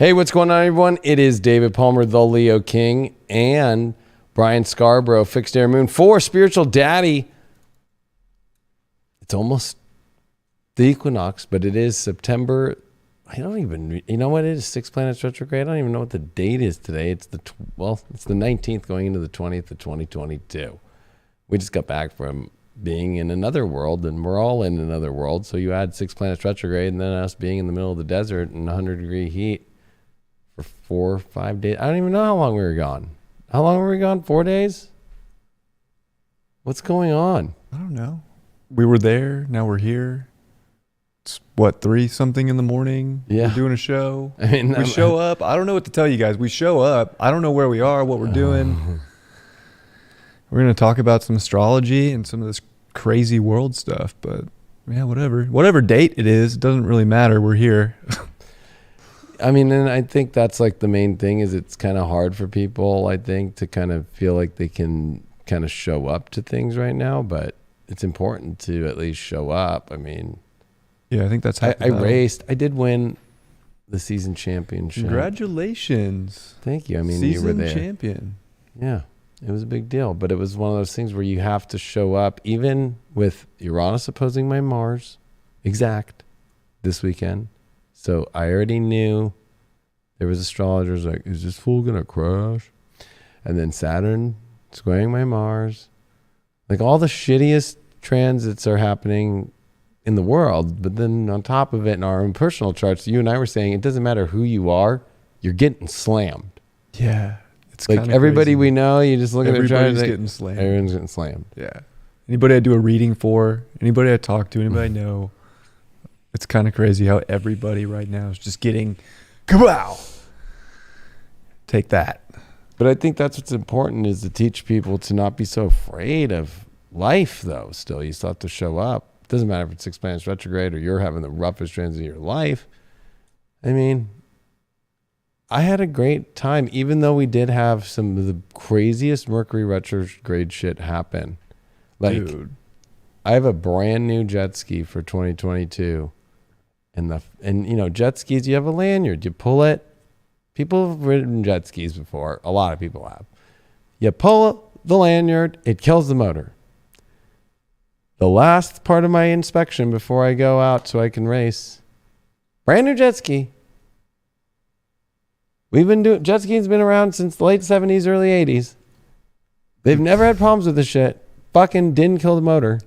Hey, what's going on, everyone? It is David Palmer, the Leo King, and Brian Scarborough, Fixed Air Moon, for Spiritual Daddy. It's almost the equinox, but it is September. I don't even, you know what it is? 6 planets retrograde. I don't even know what the date is today. It's the 19th going into the 20th of 2022. We just got back from being in another world, and we're all in another world. So you add 6 planets retrograde, and then us being in the middle of the desert in 100-degree heat for 4 or 5 days. I don't even know how long we were gone. How long were we gone? 4 days? What's going on? I don't know. We were there. Now we're here. It's what, 3-something in the morning? Yeah. We're doing a show. I mean, we show up. I don't know what to tell you guys. We show up. I don't know where we are, what we're doing. We're going to talk about some astrology and some of this crazy world stuff, but yeah, whatever date it is, it doesn't really matter. We're here. I mean, and I think that's like the main thing is it's kind of hard for people, I think, to kind of feel like they can kind of show up to things right now, but it's important to at least show up. I mean, yeah, I think that's how I raced. I did win the season championship. Congratulations. Thank you. I mean, season you were there. Champion. Yeah, it was a big deal, but it was one of those things where you have to show up, even with Uranus opposing my Mars, exact, this weekend. So I already knew there was astrologers like, is this fool going to crash? And then Saturn squaring my Mars. Like all the shittiest transits are happening in the world. But then on top of it, in our own personal charts, you and I were saying, it doesn't matter who you are, you're getting slammed. Yeah. It's like everybody crazy. We know, you just look at their charts. Everybody's getting slammed. Everyone's getting slammed. Yeah. Anybody I do a reading for, anybody I talk to, anybody I know, it's kind of crazy how everybody right now is just getting, kabow! Take that. But I think that's what's important is to teach people to not be so afraid of life, though. Still, you still have to show up. It doesn't matter if it's 6 planets retrograde or you're having the roughest transit of your life. I mean, I had a great time, even though we did have some of the craziest Mercury retrograde shit happen. Like, dude, I have a brand new jet ski for 2022. And you know, jet skis, you have a lanyard. You pull it. People have ridden jet skis before. A lot of people have. You pull the lanyard, it kills the motor. The last part of my inspection before I go out so I can race, brand new jet ski. We've been doing, jet skiing's been around since the late 70s, early 80s. They've never had problems with this shit. Fucking didn't kill the motor.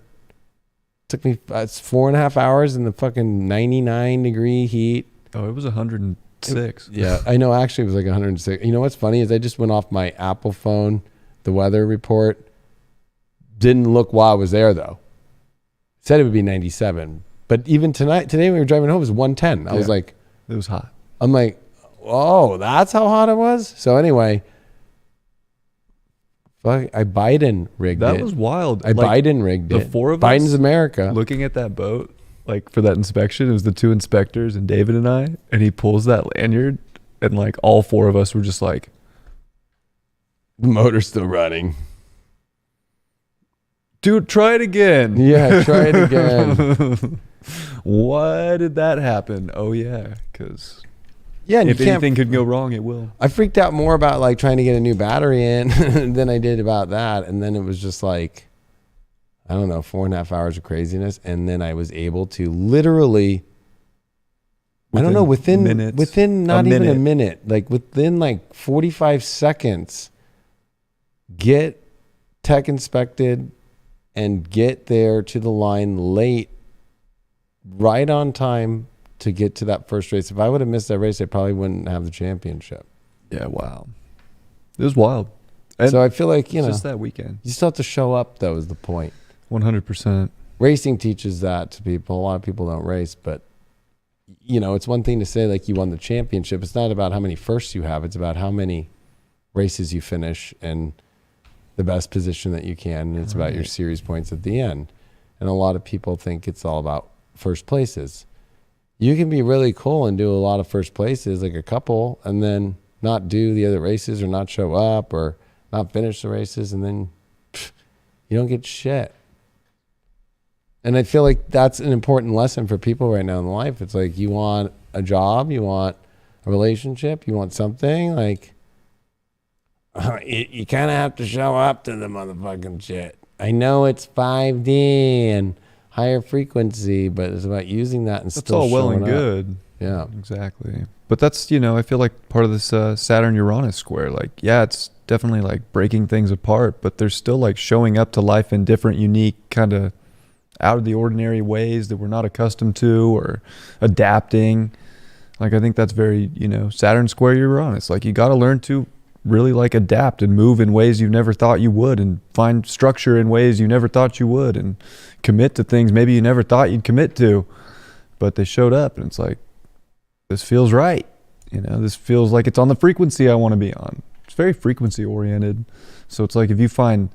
Took me 4.5 hours in the fucking 99-degree heat. Oh, it was 106. Yeah, I know. Actually, it was like 106. You know what's funny is I just went off my Apple phone, the weather report. Didn't look while I was there, though. Said it would be 97. But even today when we were driving home, it was 110. I was like... It was hot. I'm like, oh, that's how hot it was? So anyway... I Biden rigged it. That was wild. Biden rigged it. The four of Biden's us America. Looking at that boat, like for that inspection, it was the 2 inspectors and David and I, and he pulls that lanyard, and like all 4 of us were just like, the motor's still running. Dude, try it again. Yeah, try it again. Why did that happen? Oh yeah, because... Yeah, and if anything could go wrong, it will. I freaked out more about like trying to get a new battery in than I did about that. And then it was just like, I don't know, 4.5 hours of craziness. And then I was able to literally, within not even a minute, like within like 45 seconds, get tech inspected and get there to the line late, right on time, to get to that first race. If I would have missed that race, I probably wouldn't have the championship. Yeah, wow. It was wild. And so I feel like, you know, just that weekend. You still have to show up, though, is the point. 100%. Racing teaches that to people. A lot of people don't race, but, you know, it's one thing to say, like, you won the championship. It's not about how many firsts you have. It's about how many races you finish and the best position that you can. And it's about your series points at the end. And a lot of people think it's all about first places. You can be really cool and do a lot of first places, like a couple, and then not do the other races or not show up or not finish the races, and then you don't get shit. And I feel like that's an important lesson for people right now in life. It's like you want a job, you want a relationship, you want something like, you kind of have to show up to the motherfucking shit. I know it's 5D and higher frequency, but it's about using that and That's still all well and showing up. good. Yeah. Exactly. But that's, I feel like part of this Saturn-Uranus square. Like, yeah, it's definitely like breaking things apart, but there's still like showing up to life in different, unique, kind of out of the ordinary ways that we're not accustomed to, or adapting. Like, I think that's very, Saturn square Uranus. Like, you got to learn to really like adapt and move in ways you never thought you would, and find structure in ways you never thought you would, and commit to things maybe you never thought you'd commit to, but they showed up, and it's like, this feels right. This feels like it's on the frequency I want to be on. It's very frequency oriented. So it's like, if you find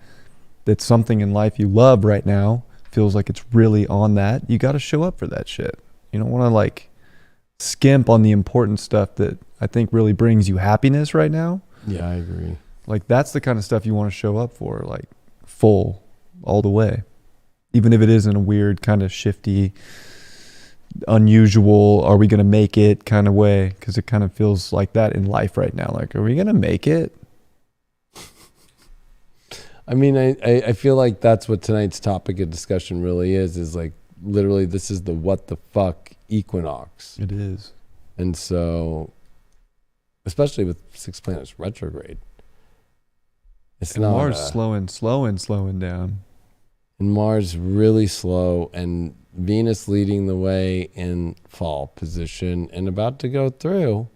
that something in life you love right now feels like it's really on that, you got to show up for that shit. You don't want to like skimp on the important stuff that I think really brings you happiness right now. Yeah, I agree. Like, that's the kind of stuff you want to show up for, like full all the way. Even if it is in a weird kind of shifty, unusual, are we going to make it kind of way, because it kind of feels like that in life right now. Like, are we going to make it? I mean, I feel like that's what tonight's topic of discussion really is like, literally, this is the what the fuck equinox. It is. And so, especially with 6 planets retrograde, it's and not Mars slowing down, and Mars really slow, and Venus leading the way in fall position, and about to go through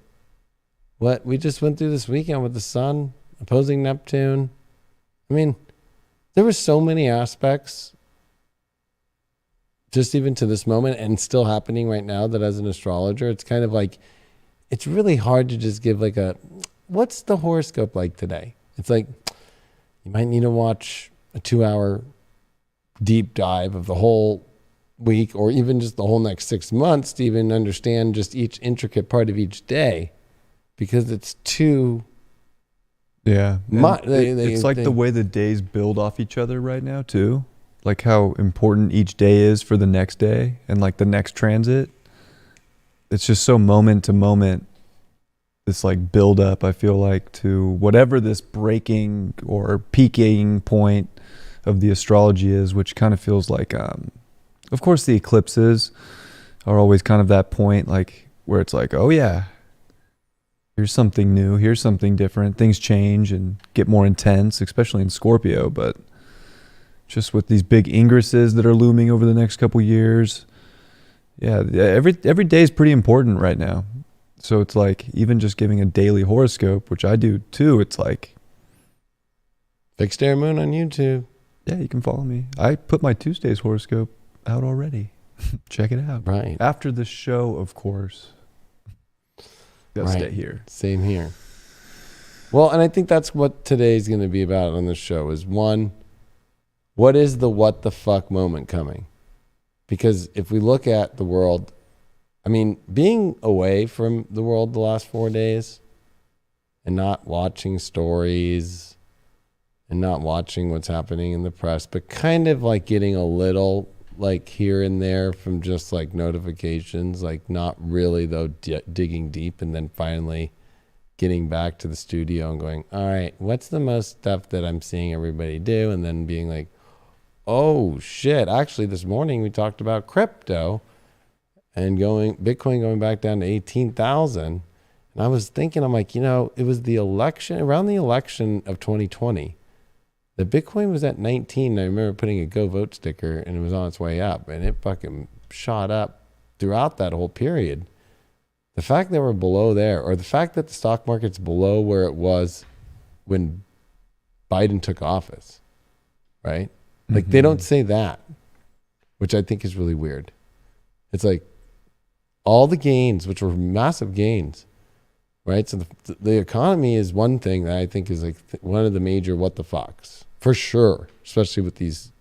what we just went through this weekend with the Sun opposing Neptune. I mean, there were so many aspects just even to this moment, and still happening right now, that as an astrologer, it's kind of like, it's really hard to just give like what's the horoscope like today? It's like, you might need to watch a 2-hour deep dive of the whole week, or even just the whole next 6 months, to even understand just each intricate part of each day, because it's too. Yeah. It's like the way the days build off each other right now too. Like how important each day is for the next day, and like the next transit. It's just so moment to moment, this like build up, I feel like, to whatever this breaking or peaking point of the astrology is, which kind of feels like, of course the eclipses are always kind of that point, like where it's like, oh yeah, here's something new, here's something different. Things change and get more intense, especially in Scorpio, but just with these big ingresses that are looming over the next couple years. Yeah, every day is pretty important right now. So it's like, even just giving a daily horoscope, which I do too, it's like, Fixed Air Moon on YouTube. Yeah, you can follow me. I put my Tuesday's horoscope out already. Check it out. Right. After the show, of course. Gotta stay here. Same here. Well, and I think that's what today's going to be about on this show is, one, what is the what the fuck moment coming? Because if we look at the world, I mean, being away from the world the last 4 days and not watching stories and not watching what's happening in the press, but kind of like getting a little like here and there from just like notifications, like not really though digging deep, and then finally getting back to the studio and going, all right, what's the most stuff that I'm seeing everybody do? And then being like, oh shit, actually this morning we talked about crypto and Bitcoin going back down to 18,000. And I was thinking, I'm like, it was the election, around the election of 2020. The Bitcoin was at 19. I remember putting a go vote sticker and it was on its way up, and it fucking shot up throughout that whole period. The fact that we're below there, or the fact that the stock market's below where it was when Biden took office, right? Like they don't say that, which I think is really weird. It's like all the gains, which were massive gains, right? So the economy is one thing that I think is like one of the major what the fucks, for sure, especially with these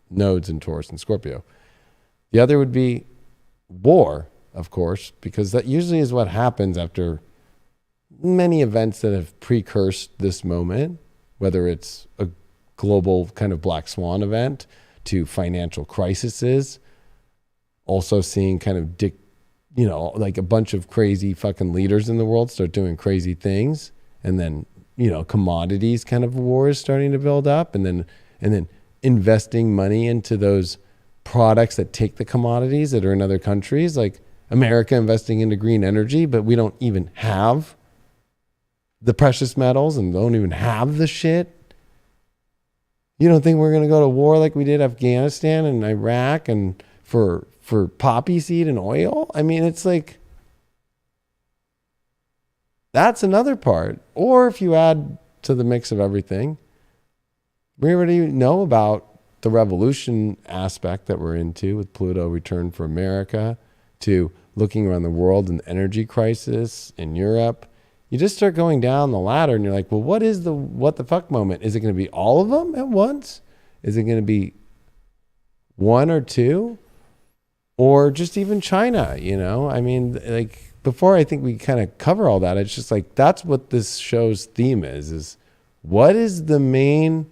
nodes in Taurus and Scorpio. The other would be war, of course, because that usually is what happens after many events that have precursed this moment, whether it's a global kind of black swan event to financial crises, also seeing kind of like a bunch of crazy fucking leaders in the world start doing crazy things, and then commodities kind of wars starting to build up, and then investing money into those products that take the commodities that are in other countries, like America investing into green energy, but we don't even have the precious metals and don't even have the shit. You don't think we're going to go to war like we did Afghanistan and Iraq and for poppy seed and oil? I mean, it's like, that's another part. Or if you add to the mix of everything, we already know about the revolution aspect that we're into with Pluto return for America, to looking around the world and the energy crisis in Europe. You just start going down the ladder and you're like, well, what is the what the fuck moment? Is it going to be all of them at once? Is it going to be one or two? Or just even China, I mean, like, before I think we kind of cover all that, it's just like, that's what this show's theme is what is the main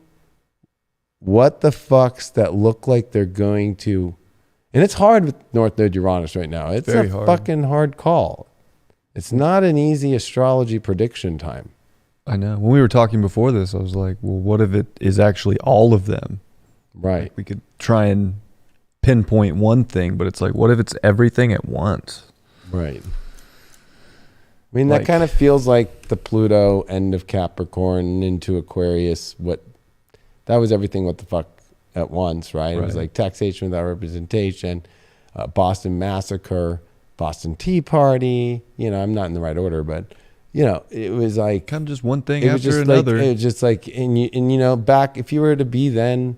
what the fucks that look like they're going to, and it's hard with North Node Uranus right now. It's very a fucking hard call. It's not an easy astrology prediction time. I know. When we were talking before this, I was like, well, what if it is actually all of them? Right. Like we could try and pinpoint one thing, but it's like, what if it's everything at once? Right. I mean, that kind of feels like the Pluto end of Capricorn into Aquarius. That was everything what the fuck at once, right? It was like taxation without representation, Boston Massacre, Boston Tea Party. I'm not in the right order, but it was like kind of just one thing after another. It was just like, back, if you were to be then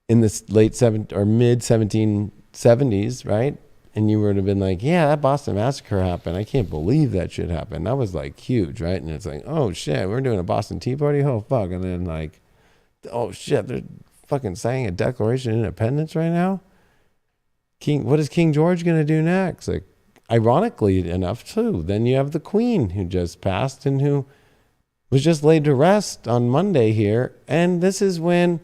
in the late mid 1770s, right? And you would have been like, yeah, that Boston Massacre happened. I can't believe that shit happened. That was like huge, right? And it's like, oh shit, we're doing a Boston Tea Party? Oh fuck. And then like, oh shit, they're fucking saying a Declaration of Independence right now? What is King George going to do next? Like, ironically enough too, then you have the Queen who just passed and who was just laid to rest on Monday here. And this is when,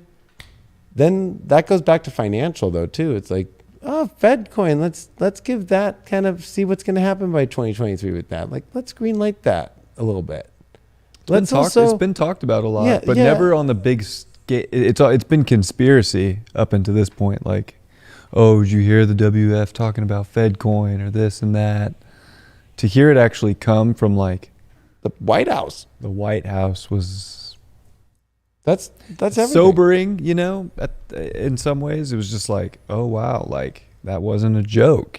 then that goes back to financial though too. It's like, oh, Fed coin, let's give that kind of, see what's going to happen by 2023 with that. Like, let's green light that a little bit. It's been talked about a lot, but never on the big scale. It's been conspiracy up until this point. Like, oh, did you hear the WF talking about Fed coin or this and that? To hear it actually come from like the White House. The White House was that's everything. Sobering, in some ways. It was just like, oh wow, like that wasn't a joke,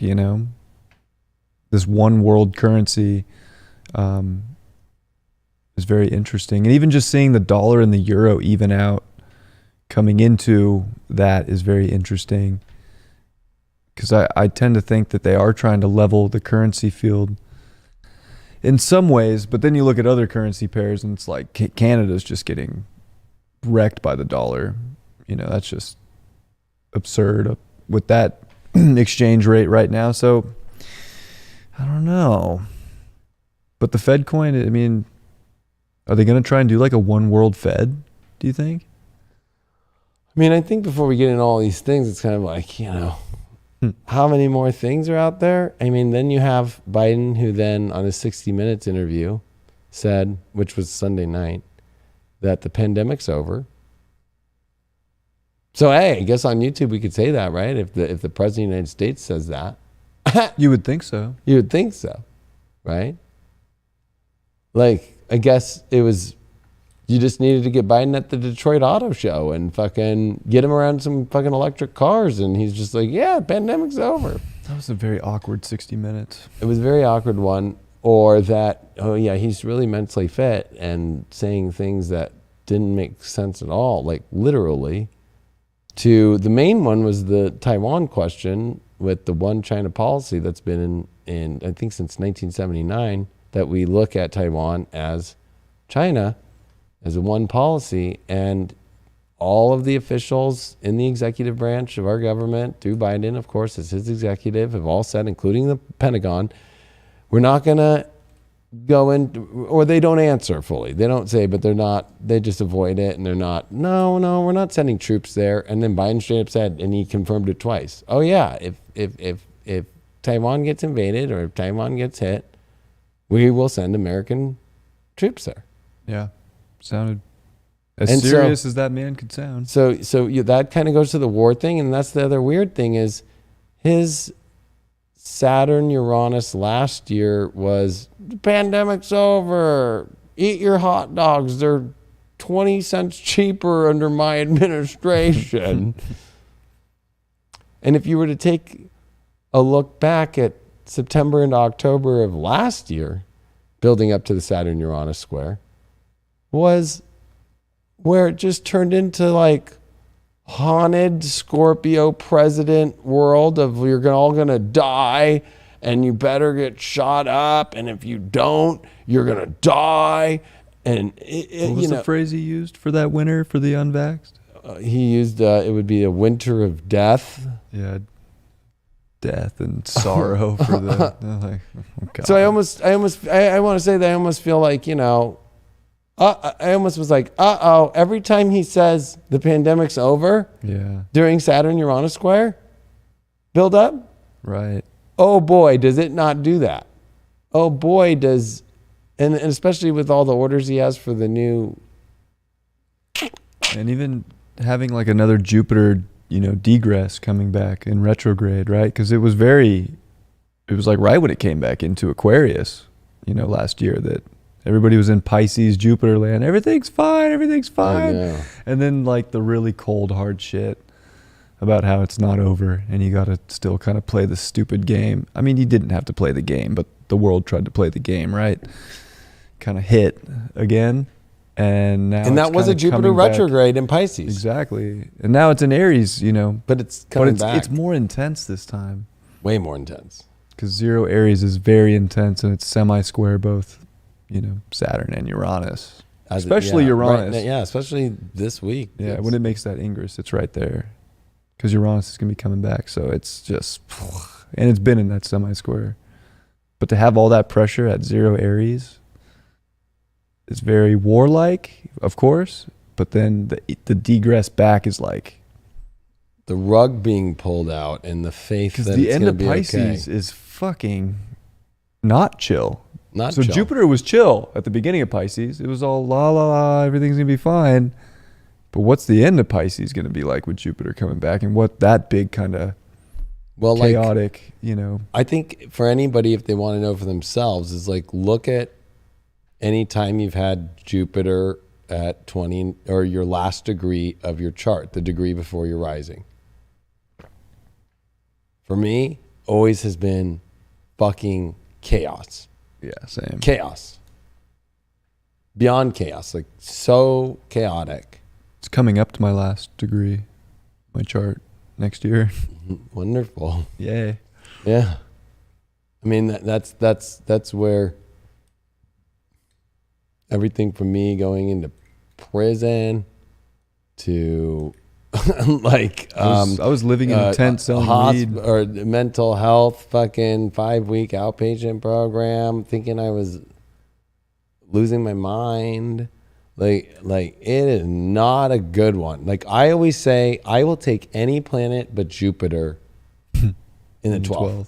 This one world currency is very interesting. And even just seeing the dollar and the euro even out coming into that is very interesting. Because I tend to think that they are trying to level the currency field in some ways, but then you look at other currency pairs and it's like Canada's just getting wrecked by the dollar. That's just absurd with that exchange rate right now. So I don't know. But the Fed coin, I mean, are they going to try and do like a one world Fed, do you think? I mean, I think before we get into all these things, it's kind of like, how many more things are out there? I mean, then you have Biden, who then on his 60 Minutes interview said, which was Sunday night, that the pandemic's over. So, hey, I guess on YouTube we could say that, right? If the President of the United States says that. You would think so. You would think so, right? Like, I guess it was, you just needed to get Biden at the Detroit Auto Show and fucking get him around some fucking electric cars. And he's just like, yeah, the pandemic's over. That was a very awkward 60 minutes. It was a very awkward one. Or that, oh yeah, he's really mentally fit and saying things that didn't make sense at all, like literally. To the main one was the Taiwan question with the one China policy that's been in I think since 1979, that we look at Taiwan as China as a one policy, and all of the officials in the executive branch of our government, through Biden, of course, as his executive, have all said, including the Pentagon, we're not going to go in, or they don't answer fully. They don't say, but they're not, they just avoid it, and they're not, no, we're not sending troops there. And then Biden straight up said, and he confirmed it twice, oh yeah, if Taiwan gets invaded or if Taiwan gets hit, we will send American troops there. Yeah. Sounded as And serious as that man could sound. So that kind of goes to the war thing. And that's the other weird thing is his Saturn Uranus last year was the pandemic's over. Eat your hot dogs. They're 20 cents cheaper under my administration. And if you were to take a look back at September and October of last year, building up to the Saturn Uranus square, was where it just turned into like haunted Scorpio president world of you're all gonna die and you better get shot up, and if you don't, you're gonna die. And what was the phrase he used for that winter for the unvaxxed? He used it would be a winter of death. Yeah, death and sorrow for the. Like, oh God. So I want to say that I almost feel like I almost was like, every time he says the pandemic's over, during Saturn Uranus square build up, right? Oh boy, does it not do that? Oh boy, does, and especially with all the orders he has for the new, and even having like another Jupiter, degress coming back in retrograde, right? Because it was like right when it came back into Aquarius, last year that. Everybody was in Pisces, Jupiter land. Everything's fine. And then like the really cold, hard shit about how it's not over and you got to still kind of play the stupid game. I mean, you didn't have to play the game, but the world tried to play the game, right? Kind of hit again. And now that was a Jupiter retrograde in Pisces. Exactly. And now it's in Aries, But it's coming back. It's more intense this time. Way more intense. Because 0 Aries is very intense and it's semi-square both. Saturn and Uranus, especially Uranus. Right, especially this week. Yeah, when it makes that ingress, it's right there. Because Uranus is going to be coming back. So it's just, and it's been in that semi-square. But to have all that pressure at 0 Aries is very warlike, of course. But then the degress back is like. The rug being pulled out and the faith that the it's end going to of be Pisces okay. is fucking not chill. So chill. Jupiter was chill at the beginning of Pisces. It was all la la la, everything's gonna be fine. But what's the end of Pisces gonna be like with Jupiter coming back, and what that big kind of chaotic, I think for anybody, if they want to know for themselves, is like look at any time you've had Jupiter at 20 or your last degree of your chart, the degree before your rising. For me, always has been fucking chaos. Yeah, same. Chaos. Beyond chaos. Like so chaotic. It's coming up to my last degree, my chart next year. Wonderful. Yay. Yeah. I mean that's where everything from me going into prison to like I was living in a tent selling weed or mental health fucking 5-week outpatient program, thinking I was losing my mind. Like it is not a good one. Like I always say, I will take any planet but Jupiter in the 12th.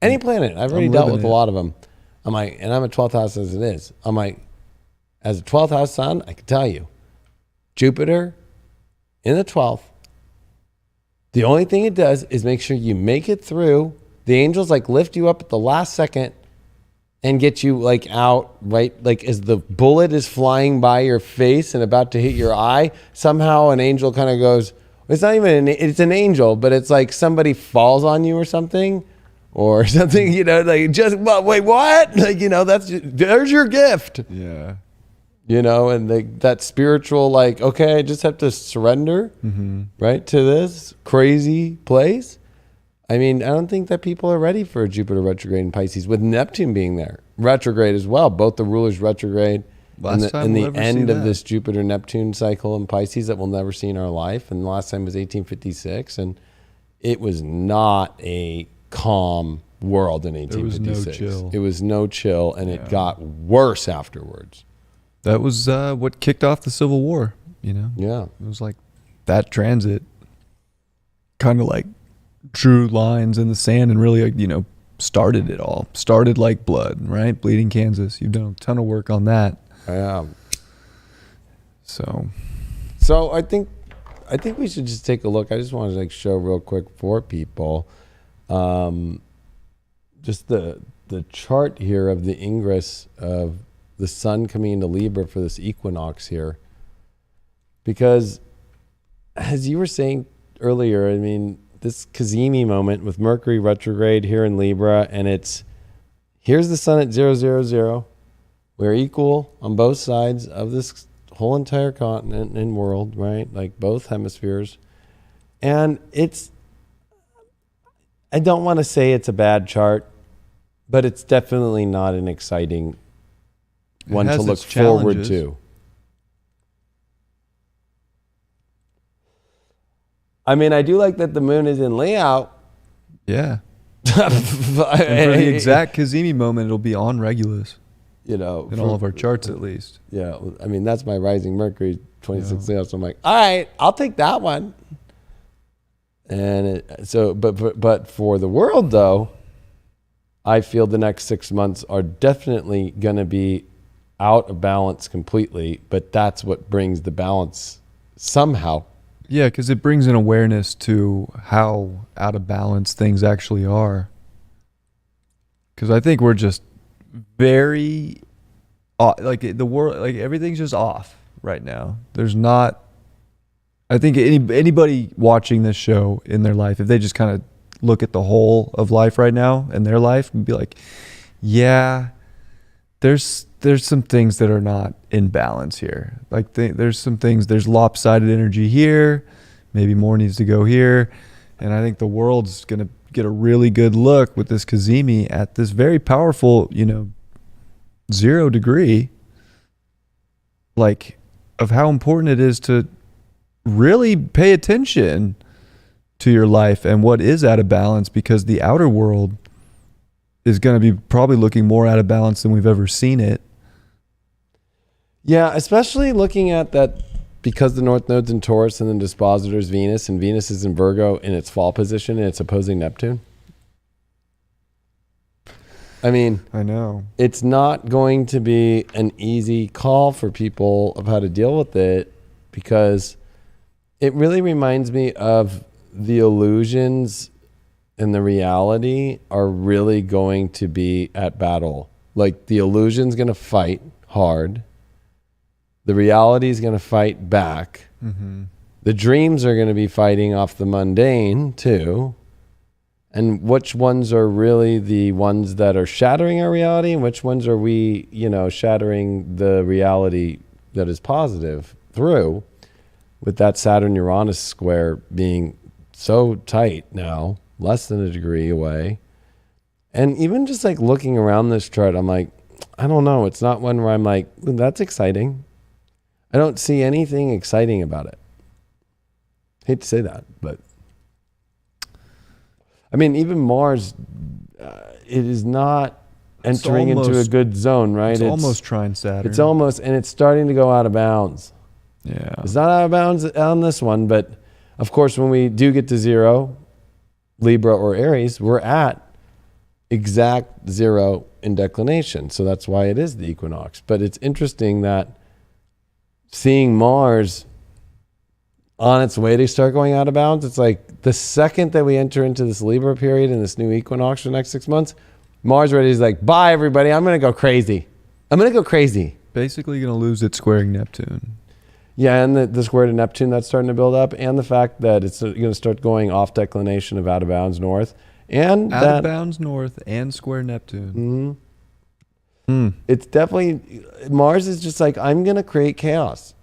Any planet. I've already dealt with a lot of them. I'm like, and I'm a 12th house as it is. I'm like, as a 12th house sun, I can tell you, Jupiter in the 12th, the only thing it does is make sure you make it through. The angels like lift you up at the last second and get you like out, right? Like as the bullet is flying by your face and about to hit your eye, somehow an angel kind of goes, it's not even, it's an angel, but it's like somebody falls on you or something. Or something, like just, well, wait, what? Like, there's your gift. Yeah. And that spiritual, like, okay, I just have to surrender, right, to this crazy place. I mean, I don't think that people are ready for a Jupiter retrograde in Pisces, with Neptune being there. Retrograde as well. Both the rulers retrograde. And the end of this Jupiter-Neptune cycle in Pisces that we'll never see in our life. And the last time was 1856. And it was not a calm world in 1856. There was no chill. It was no chill, and it got worse afterwards. That was what kicked off the Civil War, Yeah. It was like that transit kind of like drew lines in the sand and really, started it all. Started like blood, right? Bleeding Kansas. You've done a ton of work on that. Yeah. So I think we should just take a look. I just wanted to show real quick for people, just the chart here of the ingress of the sun coming into Libra for this equinox here. Because as you were saying earlier, I mean, this Kazemi moment with Mercury retrograde here in Libra, and here's the sun at 000. We're equal on both sides of this whole entire continent and world, right? Like both hemispheres. And I don't want to say it's a bad chart, but it's definitely not an exciting one to look forward to. I mean, I do like that the moon is in Leo. Yeah. And for the exact Kazemi moment, it'll be on Regulus. In all of our charts, at least. Yeah. I mean, that's my rising Mercury, 26 Leo. So I'm like, all right, I'll take that one. And but for the world, though, I feel the next 6 months are definitely going to be out of balance completely. But that's what brings the balance somehow. Yeah, because it brings an awareness to how out of balance things actually are. Because I think we're just very, the world, everything's just off right now. There's not, I think anybody watching this show in their life, if they just kind of look at the whole of life right now in their life and be like, yeah, there's some things that are not in balance here. There's some things, there's lopsided energy here, maybe more needs to go here. And I think the world's going to get a really good look with this Kazemi at this very powerful, 0 degree, of how important it is to really pay attention to your life and what is out of balance, because the outer world is going to be probably looking more out of balance than we've ever seen it. Yeah, especially looking at that, because the North Node's in Taurus and then dispositor's Venus, and Venus is in Virgo in its fall position and it's opposing Neptune. I mean, I know. It's not going to be an easy call for people of how to deal with it, because it really reminds me of the illusions and the reality are really going to be at battle. Like the illusion's going to fight hard. The reality is going to fight back. Mm-hmm. The dreams are going to be fighting off the mundane too. And which ones are really the ones that are shattering our reality, and which ones are we, shattering the reality that is positive through, with that Saturn-Uranus square being so tight now, less than a degree away. And even just looking around this chart, I'm like, I don't know. It's not one where I'm like, that's exciting. I don't see anything exciting about it. Hate to say that, but I mean, even Mars, it is not entering into a good zone, right? It's almost trine Saturn. It's almost, and it's starting to go out of bounds. Yeah. It's not out of bounds on this one, but of course, when we do get to 0, Libra or Aries, we're at exact 0 in declination. So that's why it is the equinox. But it's interesting that seeing Mars on its way to start going out of bounds, it's like the second that we enter into this Libra period and this new equinox for the next 6 months, Mars already is like, bye everybody, I'm going to go crazy. Basically going to lose its squaring Neptune. Yeah, and the square to Neptune that's starting to build up, and the fact that it's going to start going off declination of out of bounds north. And out of bounds north and square Neptune. Mm-hmm. It's definitely, Mars is just like, I'm going to create chaos.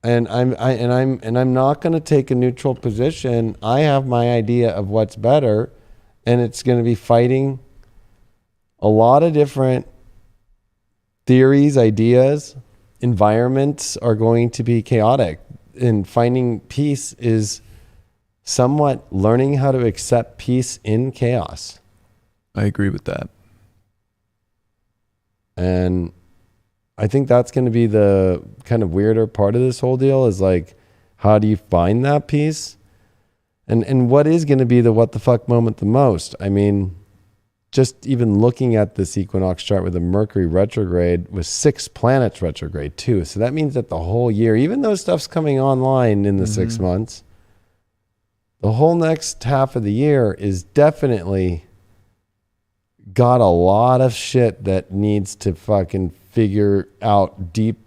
And I'm not going to take a neutral position. I have my idea of what's better, and it's going to be fighting a lot of different theories, ideas. Environments are going to be chaotic, and finding peace is somewhat learning how to accept peace in chaos. I agree with that. And I think that's going to be the kind of weirder part of this whole deal, is like, how do you find that peace? And what is going to be the what the fuck moment the most? I mean, just even looking at this equinox chart with a Mercury retrograde with 6 planets retrograde too. So that means that the whole year, even though stuff's coming online in the 6 months, the whole next half of the year is definitely got a lot of shit that needs to fucking figure out deep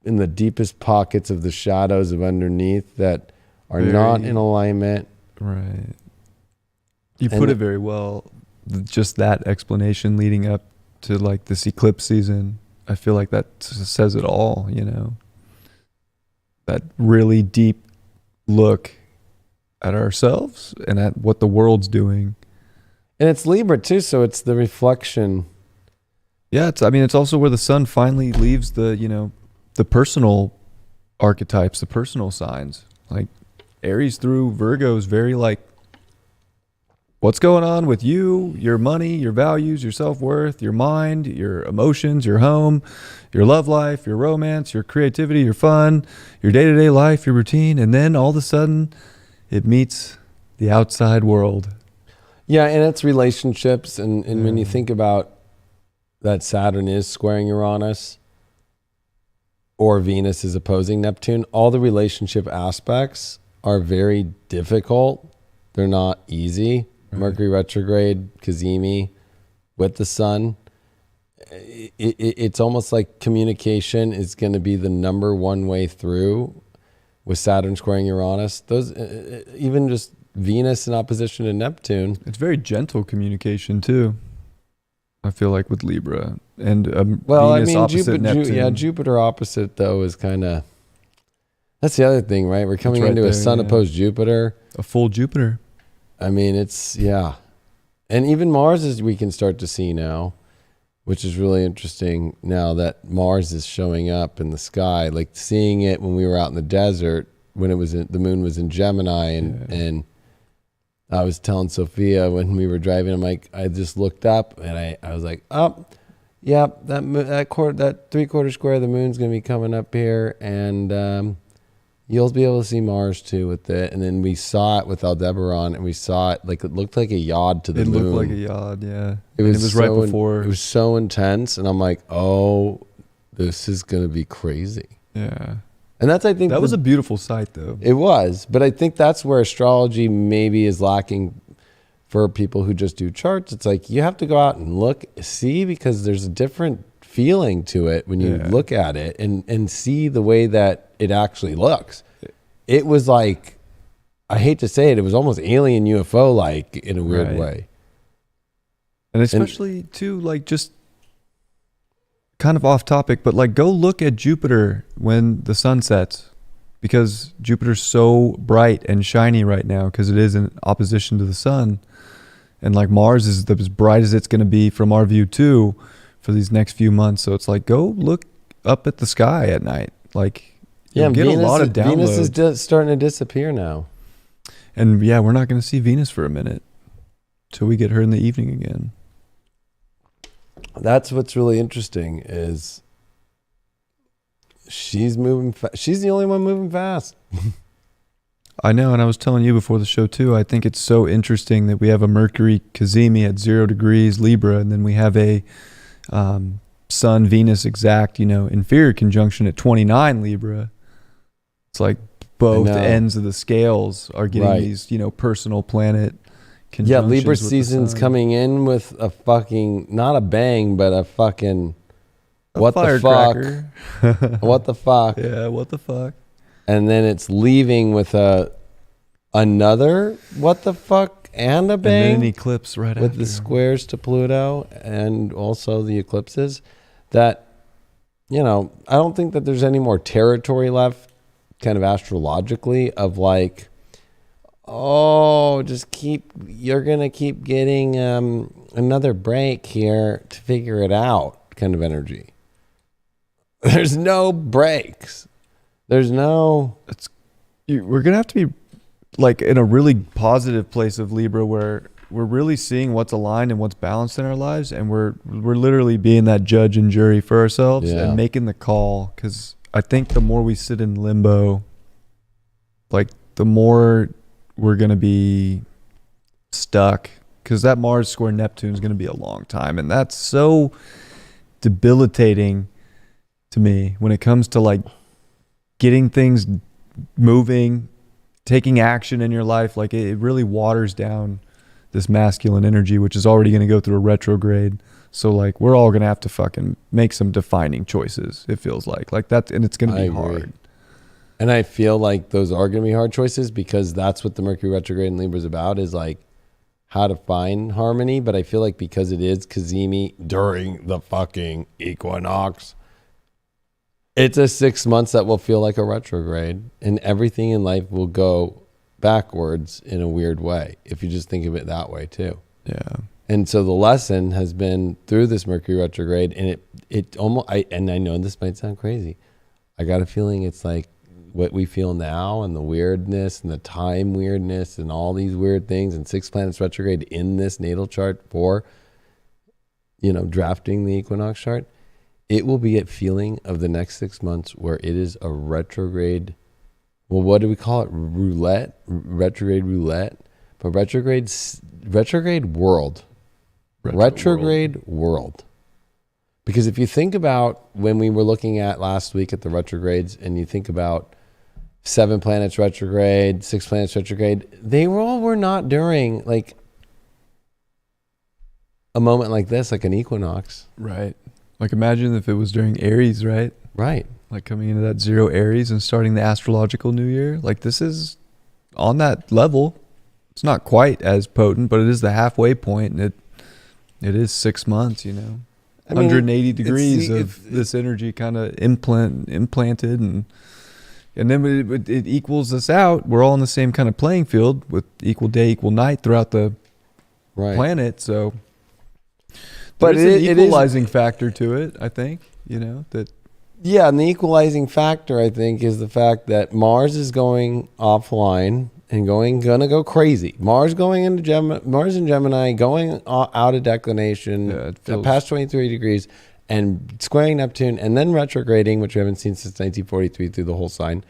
in the deepest pockets of the shadows of underneath that are not in alignment. Right. You put it very well. Just that explanation leading up to like this eclipse season, I feel like that says it all, you know. That really deep look at ourselves and at what the world's doing. And it's Libra too, so it's the reflection. Yeah, it's also where the sun finally leaves the, you know, the personal archetypes, the personal signs. Like Aries through Virgo is very like, what's going on with you, your money, your values, your self-worth, your mind, your emotions, your home, your love life, your romance, your creativity, your fun, your day-to-day life, your routine. And then all of a sudden it meets the outside world. Yeah, and it's relationships. And when you think about that Saturn is squaring Uranus or Venus is opposing Neptune, all the relationship aspects are very difficult. They're not easy. Right. Mercury retrograde, Cazimi with the sun. It's almost like communication is going to be the number one way through with Saturn squaring Uranus. Those, even just Venus in opposition to Neptune. It's very gentle communication too. I feel like with Libra and Venus opposite Neptune. Jupiter opposite though is kind of, that's the other thing, right? We're coming into a sun opposed Jupiter. A full Jupiter. I mean, it's, yeah. And even Mars is, we can start to see now, which is really interesting now that Mars is showing up in the sky, like seeing it when we were out in the desert, when it was the moon was in Gemini. And I was telling Sophia when we were driving, I'm like, I just looked up and I was like, oh, yeah, that 3/4 square of the moon's going to be coming up here. And, you'll be able to see Mars too with it. And then we saw it with Aldebaran, and we saw it like it looked like a yod to the moon. It looked like a yod, yeah. It was right before. It was so intense. And I'm like, oh, this is going to be crazy. Yeah. And that's, I think. That was a beautiful sight though. It was. But I think that's where astrology maybe is lacking for people who just do charts. It's like you have to go out and look, see, because there's a different feeling to it when you look at it and see the way that it actually looks. It was like, I hate to say it, it was almost alien UFO like in a weird way. And especially too, like just kind of off topic, but like go look at Jupiter when the sun sets, because Jupiter's so bright and shiny right now because it is in opposition to the sun. And like Mars is as bright as it's going to be from our view too for these next few months. So it's like, go look up at the sky at night. Like, you'll get a lot of downloads. Venus is starting to disappear now. And yeah, we're not going to see Venus for a minute till we get her in the evening again. That's what's really interesting is she's moving she's the only one moving fast. I know, and I was telling you before the show too, I think it's so interesting that we have a Mercury Cazimi at 0 degrees Libra, and then we have a Sun Venus exact, inferior conjunction at 29 Libra. It's like both ends of the scales are getting these, personal planet conjunctions. Yeah, Libra season's coming in with a fucking, not a bang, but a fucking what the fuck. What the fuck. Yeah, what the fuck. And then it's leaving with another what the fuck and a bang. And then an eclipse right after. With the squares to Pluto and also the eclipses. That, I don't think that there's any more territory left kind of astrologically of like, you're going to keep getting another break here to figure it out kind of energy. There's no breaks. We're going to have to be like in a really positive place of Libra where we're really seeing what's aligned and what's balanced in our lives. And we're literally being that judge and jury for ourselves and making the call. Because I think the more we sit in limbo, like the more we're going to be stuck, because that Mars square Neptune is going to be a long time, and that's so debilitating to me when it comes to like getting things moving, taking action in your life. Like it really waters down this masculine energy, which is already going to go through a retrograde. So like we're all going to have to fucking make some defining choices, it feels like that, and it's going to be hard. And I feel like those are going to be hard choices, because that's what the Mercury retrograde in Libra is about, is like how to find harmony. But I feel like because it is Cazimi during the fucking equinox, it's a 6 months that will feel like a retrograde, and everything in life will go backwards in a weird way, if you just think of it that way too. Yeah. And so the lesson has been through this Mercury retrograde, and it almost, I know this might sound crazy, I got a feeling it's like what we feel now, and the weirdness and the time weirdness and all these weird things, and 6 planets retrograde in this natal chart for, drafting the equinox chart. It will be a feeling of the next 6 months where it is a retrograde. Well, what do we call it? Retrograde roulette, but retrograde world. Retrograde world. Because if you think about when we were looking at last week at the retrogrades, and you think about 7 planets retrograde, 6 planets retrograde, they were not during like a moment like this, like an equinox. Right. Like imagine if it was during Aries, right? Right. Like coming into that 0 Aries and starting the astrological new year. Like this is on that level. It's not quite as potent, but it is the halfway point, and it is 6 months, 180 degrees of this energy kind of implanted, and then it equals us out. We're all in the same kind of playing field with equal day, equal night throughout the planet. So, but there's an equalizing factor to it, I think. That. Yeah, and the equalizing factor, I think, is the fact that Mars is going offline and gonna go crazy. Mars going into Mars in Gemini, going out of declination, past 23 degrees, and squaring Neptune, and then retrograding, which we haven't seen since 1943 through the whole sign.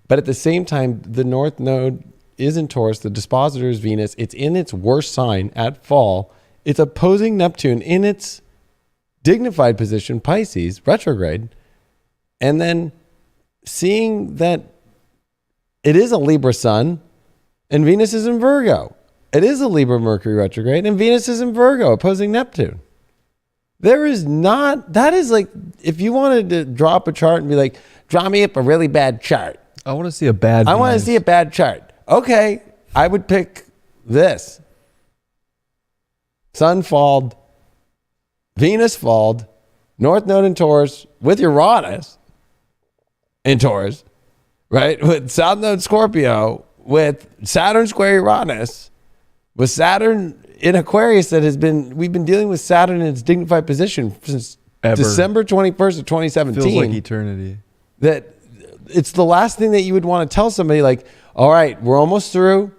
But at the same time, the North Node is in Taurus. The dispositor is Venus. It's in its worst sign at fall. It's opposing Neptune in its dignified position, Pisces, retrograde. And then seeing that it is a Libra sun, and Venus is in Virgo. It is a Libra Mercury retrograde, and Venus is in Virgo, opposing Neptune. That is like, if you wanted to drop a chart and be like, draw me up a really bad chart. I want to see a bad I want to see a bad chart. Okay, I would pick this. Sun falled, Venus falled, North Node in Taurus with Uranus in Taurus, right? With South Node Scorpio, with Saturn square Uranus, with Saturn in Aquarius we've been dealing with Saturn in its dignified position since December 21st of 2017. Feels like eternity. That it's the last thing that you would want to tell somebody, like, all right, we're almost through,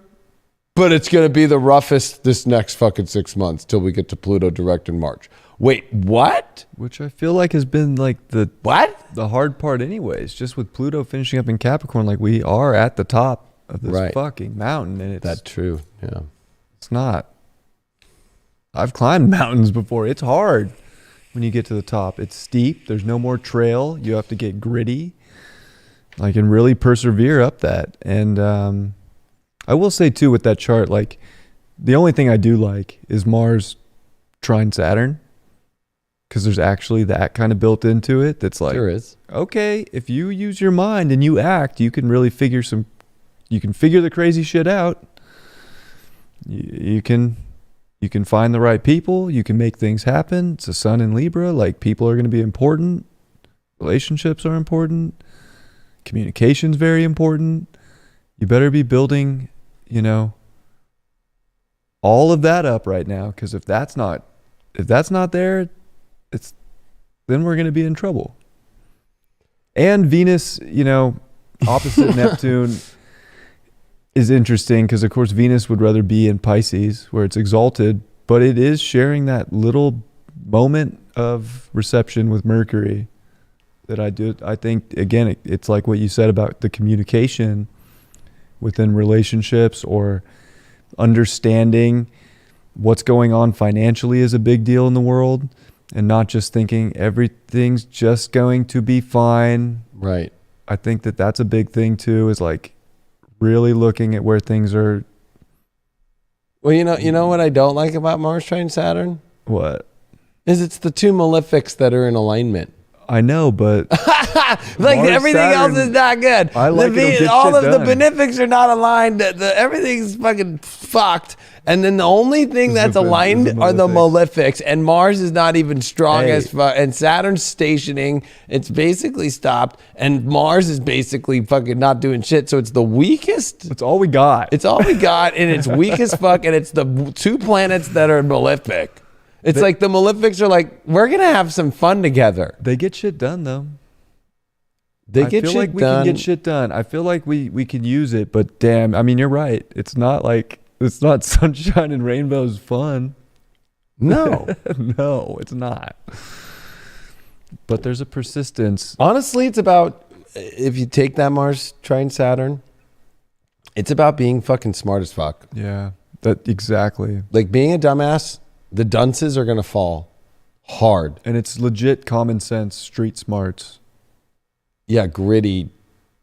but it's going to be the roughest this next fucking 6 months till we get to Pluto direct in March. Wait, what? Which I feel like has been like the hard part anyways, just with Pluto finishing up in Capricorn. Like we are at the top of this fucking mountain, and that's true. Yeah, it's not. I've climbed mountains before. It's hard when you get to the top. It's steep. There's no more trail. You have to get gritty, like, and really persevere up that. And I will say too, with that chart, like the only thing I do like is Mars trine Saturn, because there's actually that kind of built into it. That's like, there is. Okay, if you use your mind and you act, you can really figure the crazy shit out. You can find the right people. You can make things happen. It's a sun in Libra. Like, people are going to be important. Relationships are important. Communication's very important. You better be building, all of that up right now. Because if that's not there, then we're going to be in trouble. And Venus, opposite Neptune is interesting, because of course Venus would rather be in Pisces where it's exalted, but it is sharing that little moment of reception with Mercury that I think, again, it's like what you said about the communication. within relationships, or understanding what's going on financially is a big deal in the world, and not just thinking everything's just going to be fine. Right. I think that that's a big thing too, is like really looking at where things are. Well, you know what I don't like about Mars trine Saturn? What? Is it's the two malefics that are in alignment. I know, but like Mars, everything Saturn, else is not good. I like all of the done. benefics are not aligned. Everything's fucking fucked. And then the only thing that's aligned are the malefics. And Mars is not even strong as fuck. And Saturn's stationing. It's basically stopped. And Mars is basically fucking not doing shit. So it's the weakest. It's all we got. It's all we got. And it's weak as fuck. And it's the two planets that are malefic. It's like the malefics are like, we're going to have some fun together. They get shit done, though. I feel like we can get shit done. I feel like we could use it, but damn, I mean, you're right. It's not sunshine and rainbows fun. No. No, it's not. But there's a persistence. Honestly, it's about, if you take that Mars trine Saturn, it's about being fucking smart as fuck. Yeah, that exactly. Like being a dumbass, the dunces are going to fall hard. And it's legit common sense, street smarts. Yeah, gritty,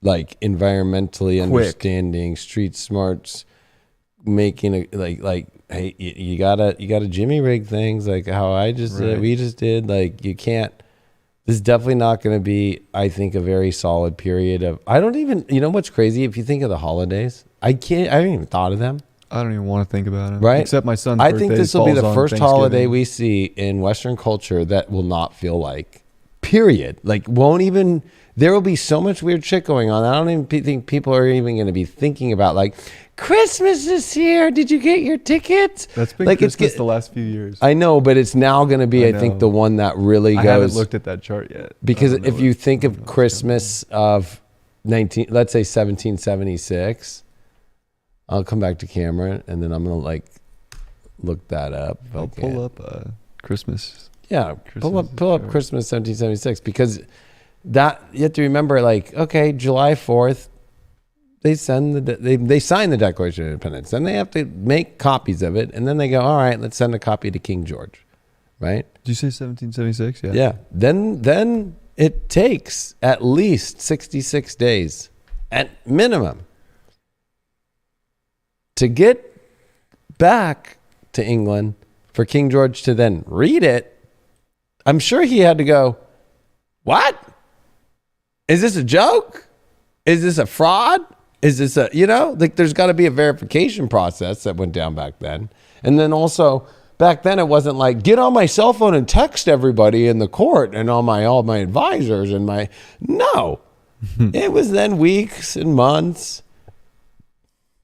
like environmentally Quick. understanding, street smarts, making a like hey, you gotta jimmy rig things like how I just did, we just did. Like you can't. This is definitely not going to be, I think, a very solid period of. I don't even. You know what's crazy? If you think of the holidays, I haven't even thought of them. I don't even want to think about it. Right? Except my son's I birthday think this will be falls the on first Thanksgiving. holiday we see in Western culture that will not feel like, period. Like, won't even, there will be so much weird shit going on. I don't even think people are even going to be thinking about, like, Christmas is here. Did you get your tickets? That's been like Christmas the last few years. I know, but it's now going to be, I think, the one that really goes. I haven't looked at that chart yet. Because if you think of Christmas of let's say 1776, I'll come back to camera and then I'm going to like look that up. I'll pull up Christmas. Yeah, pull up Christmas 1776, because that you have to remember, like, okay, July 4th, they sign the Declaration of Independence. Then they have to make copies of it, and then they go, all right, let's send a copy to King George, right? Did you say 1776? Yeah. Yeah. Then it takes at least 66 days at minimum to get back to England for King George to then read it. I'm sure he had to go, what? Is this a joke? Is this a fraud? Is this like there's got to be a verification process that went down back then. And then also back then it wasn't like, get on my cell phone and text everybody in the court and all my advisors and no. It was then weeks and months.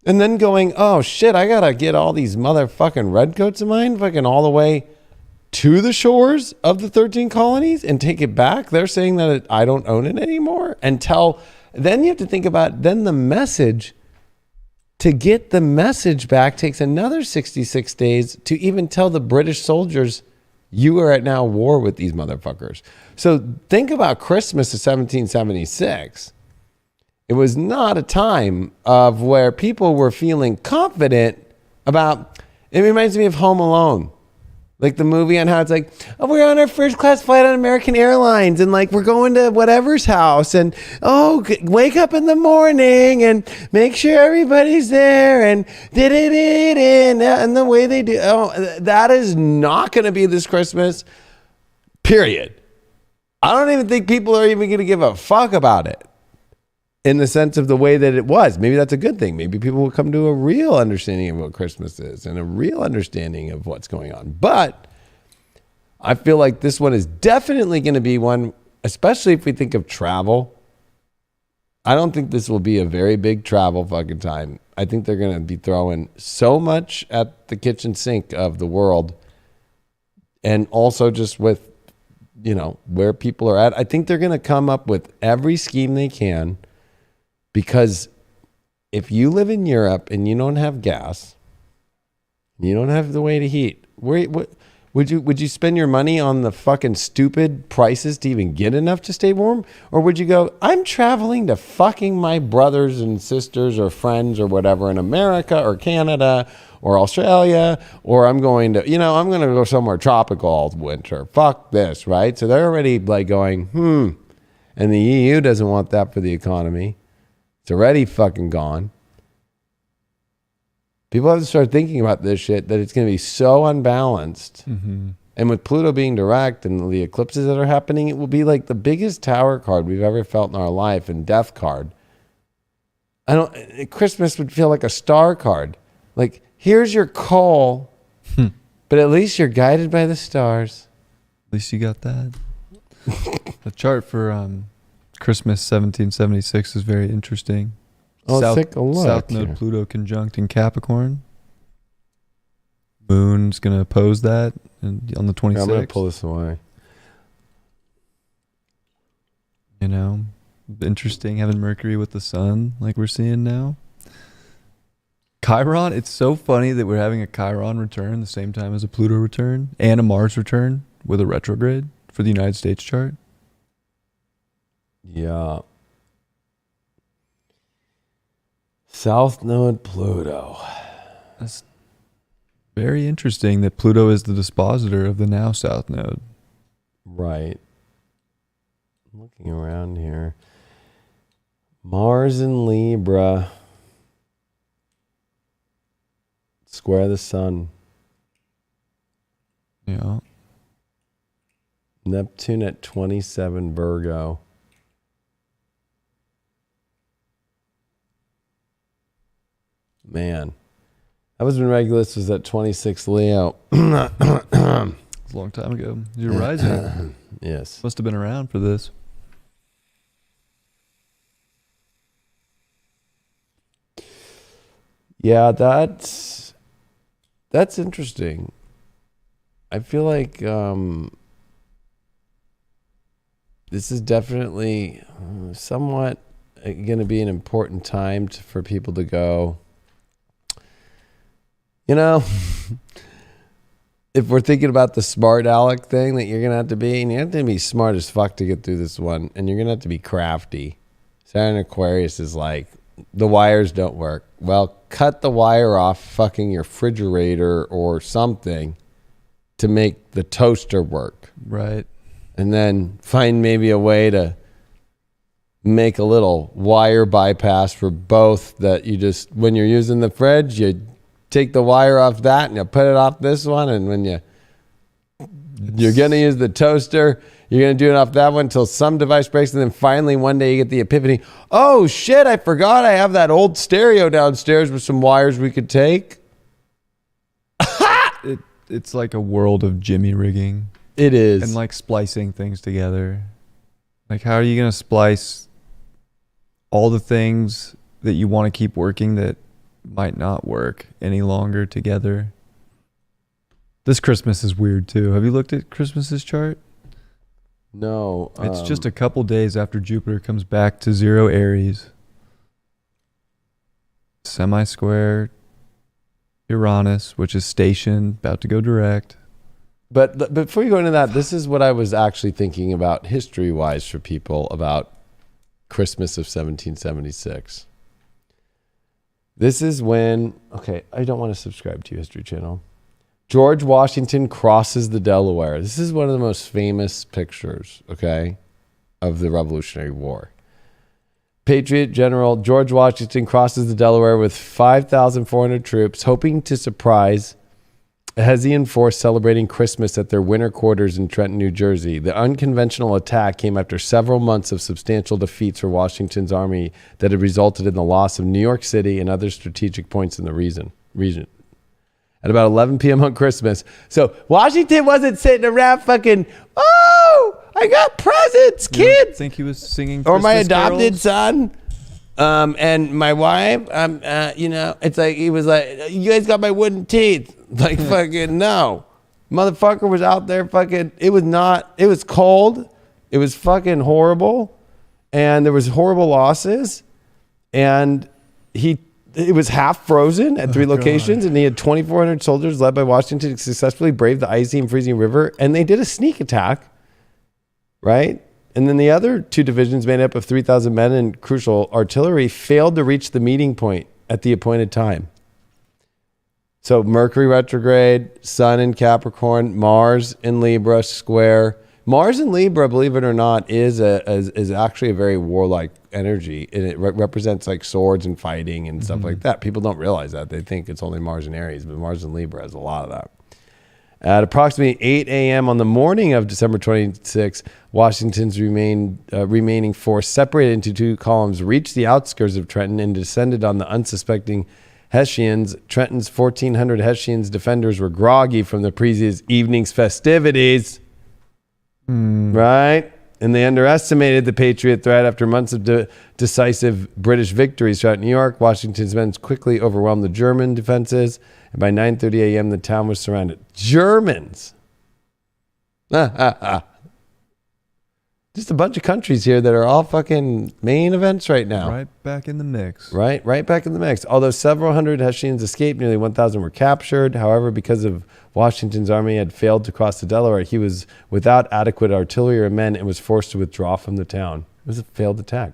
And then going, oh shit, I got to get all these motherfucking redcoats of mine fucking all the way to the shores of the 13 colonies and take it back. They're saying that I don't own it anymore. Then you have to think about, then the message, to get the message back takes another 66 days to even tell the British soldiers, you are at now war with these motherfuckers. So think about Christmas of 1776. It was not a time of where people were feeling confident about, it reminds me of Home Alone. Like the movie on how it's like, oh, we're on our first class flight on American Airlines and like we're going to whatever's house and wake up in the morning and make sure everybody's there and and the way they do. Oh, that is not going to be this Christmas, period. I don't even think people are even going to give a fuck about it in the sense of the way that it was. Maybe that's a good thing. Maybe people will come to a real understanding of what Christmas is and a real understanding of what's going on. But I feel like this one is definitely going to be one, especially if we think of travel. I don't think this will be a very big travel fucking time. I think they're going to be throwing so much at the kitchen sink of the world. And also just with, where people are at. I think they're going to come up with every scheme they can. Because if you live in Europe and you don't have gas, you don't have the way to heat, Would you spend your money on the fucking stupid prices to even get enough to stay warm? Or would you go, I'm traveling to fucking my brothers and sisters or friends or whatever in America or Canada or Australia, or I'm going to, I'm going to go somewhere tropical all winter. Fuck this, right? So they're already like going, And the EU doesn't want that for the economy. It's already fucking gone. People have to start thinking about this shit, that it's going to be so unbalanced. Mm-hmm. And with Pluto being direct and the eclipses that are happening, it will be like the biggest tower card we've ever felt in our life, and death card. Christmas would feel like a star card. Like, here's your call, but at least you're guided by the stars. At least you got that. The chart for Christmas 1776 is very interesting. Take a look. South Node Pluto conjunct in Capricorn. Moon's going to oppose that on the 26th. I'm going to pull this away. Interesting having Mercury with the Sun like we're seeing now. Chiron, it's so funny that we're having a Chiron return the same time as a Pluto return and a Mars return with a retrograde for the United States chart. Yeah. South Node Pluto. That's very interesting that Pluto is the dispositor of the now South Node. Right. I'm looking around here. Mars in Libra. Square the Sun. Yeah. Neptune at 27 Virgo. Man. That was when Regulus was at 26 Leo. It's a long time ago. You're rising. Yes. Must have been around for this. Yeah, that's interesting. I feel like this is definitely somewhat going to be an important time for people to go, if we're thinking about the smart aleck thing that you're going to have to be, and you have to be smart as fuck to get through this one, and you're going to have to be crafty. Saturn Aquarius is like, the wires don't work. Well, cut the wire off fucking your refrigerator or something to make the toaster work. Right. And then find maybe a way to make a little wire bypass for both, that you just, when you're using the fridge, you take the wire off that and you put it off this one. And when you're going to use the toaster, you're going to do it off that one until some device breaks. And then finally one day you get the epiphany. Oh shit, I forgot I have that old stereo downstairs with some wires we could take. It's like a world of jimmy rigging. It is. And like splicing things together. Like, how are you going to splice all the things that you want to keep working that might not work any longer together? This Christmas is weird too. Have you looked at Christmas's chart? No. It's just a couple days after Jupiter comes back to 0 Aries. Semi-square Uranus, which is stationed, about to go direct. But before you go into that, this is what I was actually thinking about history-wise for people about Christmas of 1776. This is when, okay, I don't want to subscribe to your History Channel. George Washington crosses the Delaware. This is one of the most famous pictures, okay, of the Revolutionary War. Patriot General George Washington crosses the Delaware with 5,400 troops, hoping to surprise a Hessian force celebrating Christmas at their winter quarters in Trenton, New Jersey. The unconventional attack came after several months of substantial defeats for Washington's army that had resulted in the loss of New York City and other strategic points in the region. At about 11 p.m. on Christmas. So Washington wasn't sitting around fucking, oh, I got presents, kids. You think he was singing or Christmas my adopted carols? son. And my wife, it's like, he was like, you guys got my wooden teeth. Like, fucking no. Motherfucker was out there fucking, it was cold. It was fucking horrible. And there was horrible losses. And it was half frozen at 3 locations, God. and he had 2,400 soldiers led by Washington successfully braved the icy and freezing river, and they did a sneak attack, right? And then the other 2 divisions made up of 3,000 men and crucial artillery failed to reach the meeting point at the appointed time. So Mercury retrograde, Sun in Capricorn, Mars in Libra square. Mars in Libra, believe it or not, is actually a very warlike energy, and it represents like swords and fighting and stuff like that. People don't realize that. They think it's only Mars in Aries, but Mars in Libra has a lot of that. At approximately 8 a.m. on the morning of December 26, Washington's remaining force, separated into 2 columns, reached the outskirts of Trenton and descended on the unsuspecting Hessians. Trenton's 1,400 Hessians defenders were groggy from the previous evening's festivities. Right? And they underestimated the Patriot threat after months of decisive British victories throughout New York. Washington's men quickly overwhelmed the German defenses, and by 9:30 a.m. the town was surrounded. Germans! Just a bunch of countries here that are all fucking main events right now. Right back in the mix. Right back in the mix. Although several hundred Hessians escaped, nearly 1,000 were captured. However, because of Washington's army had failed to cross the Delaware, he was without adequate artillery or men and was forced to withdraw from the town. It was a failed attack.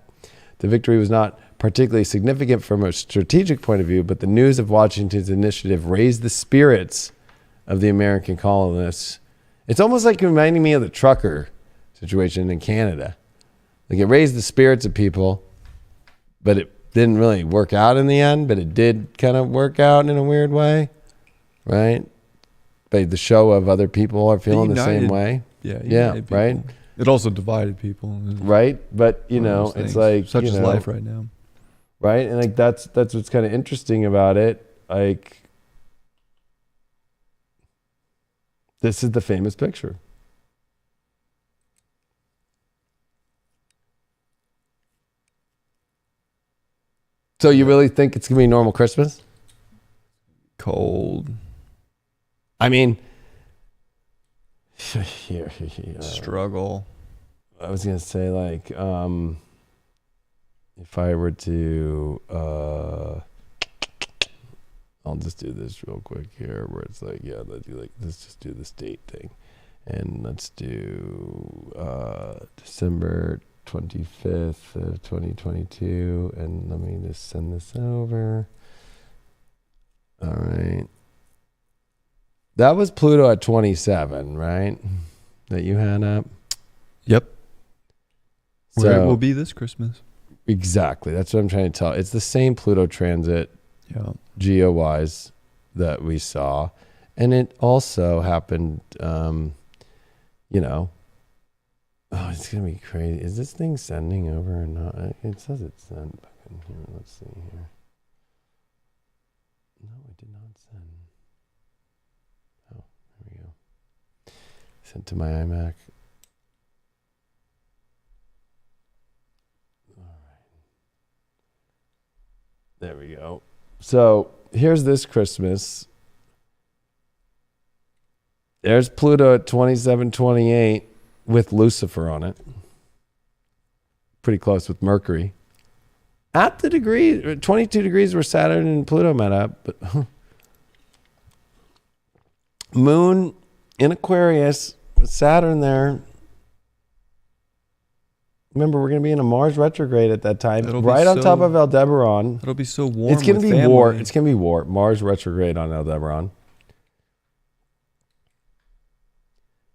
The victory was not particularly significant from a strategic point of view, but the news of Washington's initiative raised the spirits of the American colonists. It's almost like reminding me of the trucker situation in Canada. Like, it raised the spirits of people, but it didn't really work out in the end, but it did kind of work out in a weird way, right? But the show of other people are feeling the same way. Yeah, right? It also divided people. Right? But, you know, it's like... Such is life right now. Right? And, like, that's what's kind of interesting about it. Like, this is the famous picture. So you really think it's going to be a normal Christmas? Cold. I mean... struggle. I was going to say, like, if I were to... I'll just do this real quick here, where it's like, yeah, let's just do this date thing. And let's do December 25th of 2022, and let me just send this over. All right. That was Pluto at 27, right? That you had up? Yep. So, Where it will be this Christmas. Exactly. That's what I'm trying to tell. It's the same Pluto transit, geo-wise, that we saw. And it also happened, you know, oh, it's going to be crazy. Is this thing sending over or not? It says it's sent. Here, let's see here. No, it did not send. Oh, there we go. Sent to my iMac. All right. There we go. So here's this Christmas. There's Pluto at 2728 with Lucifer on it. Pretty close with Mercury. At the degree, 22 degrees where Saturn and Pluto met up. But Moon in Aquarius with Saturn there. Remember, we're going to be in a Mars retrograde at that time. Right on top of Aldebaran. It'll be so warm. It's going to be war. It's going to be war. Mars retrograde on Aldebaran.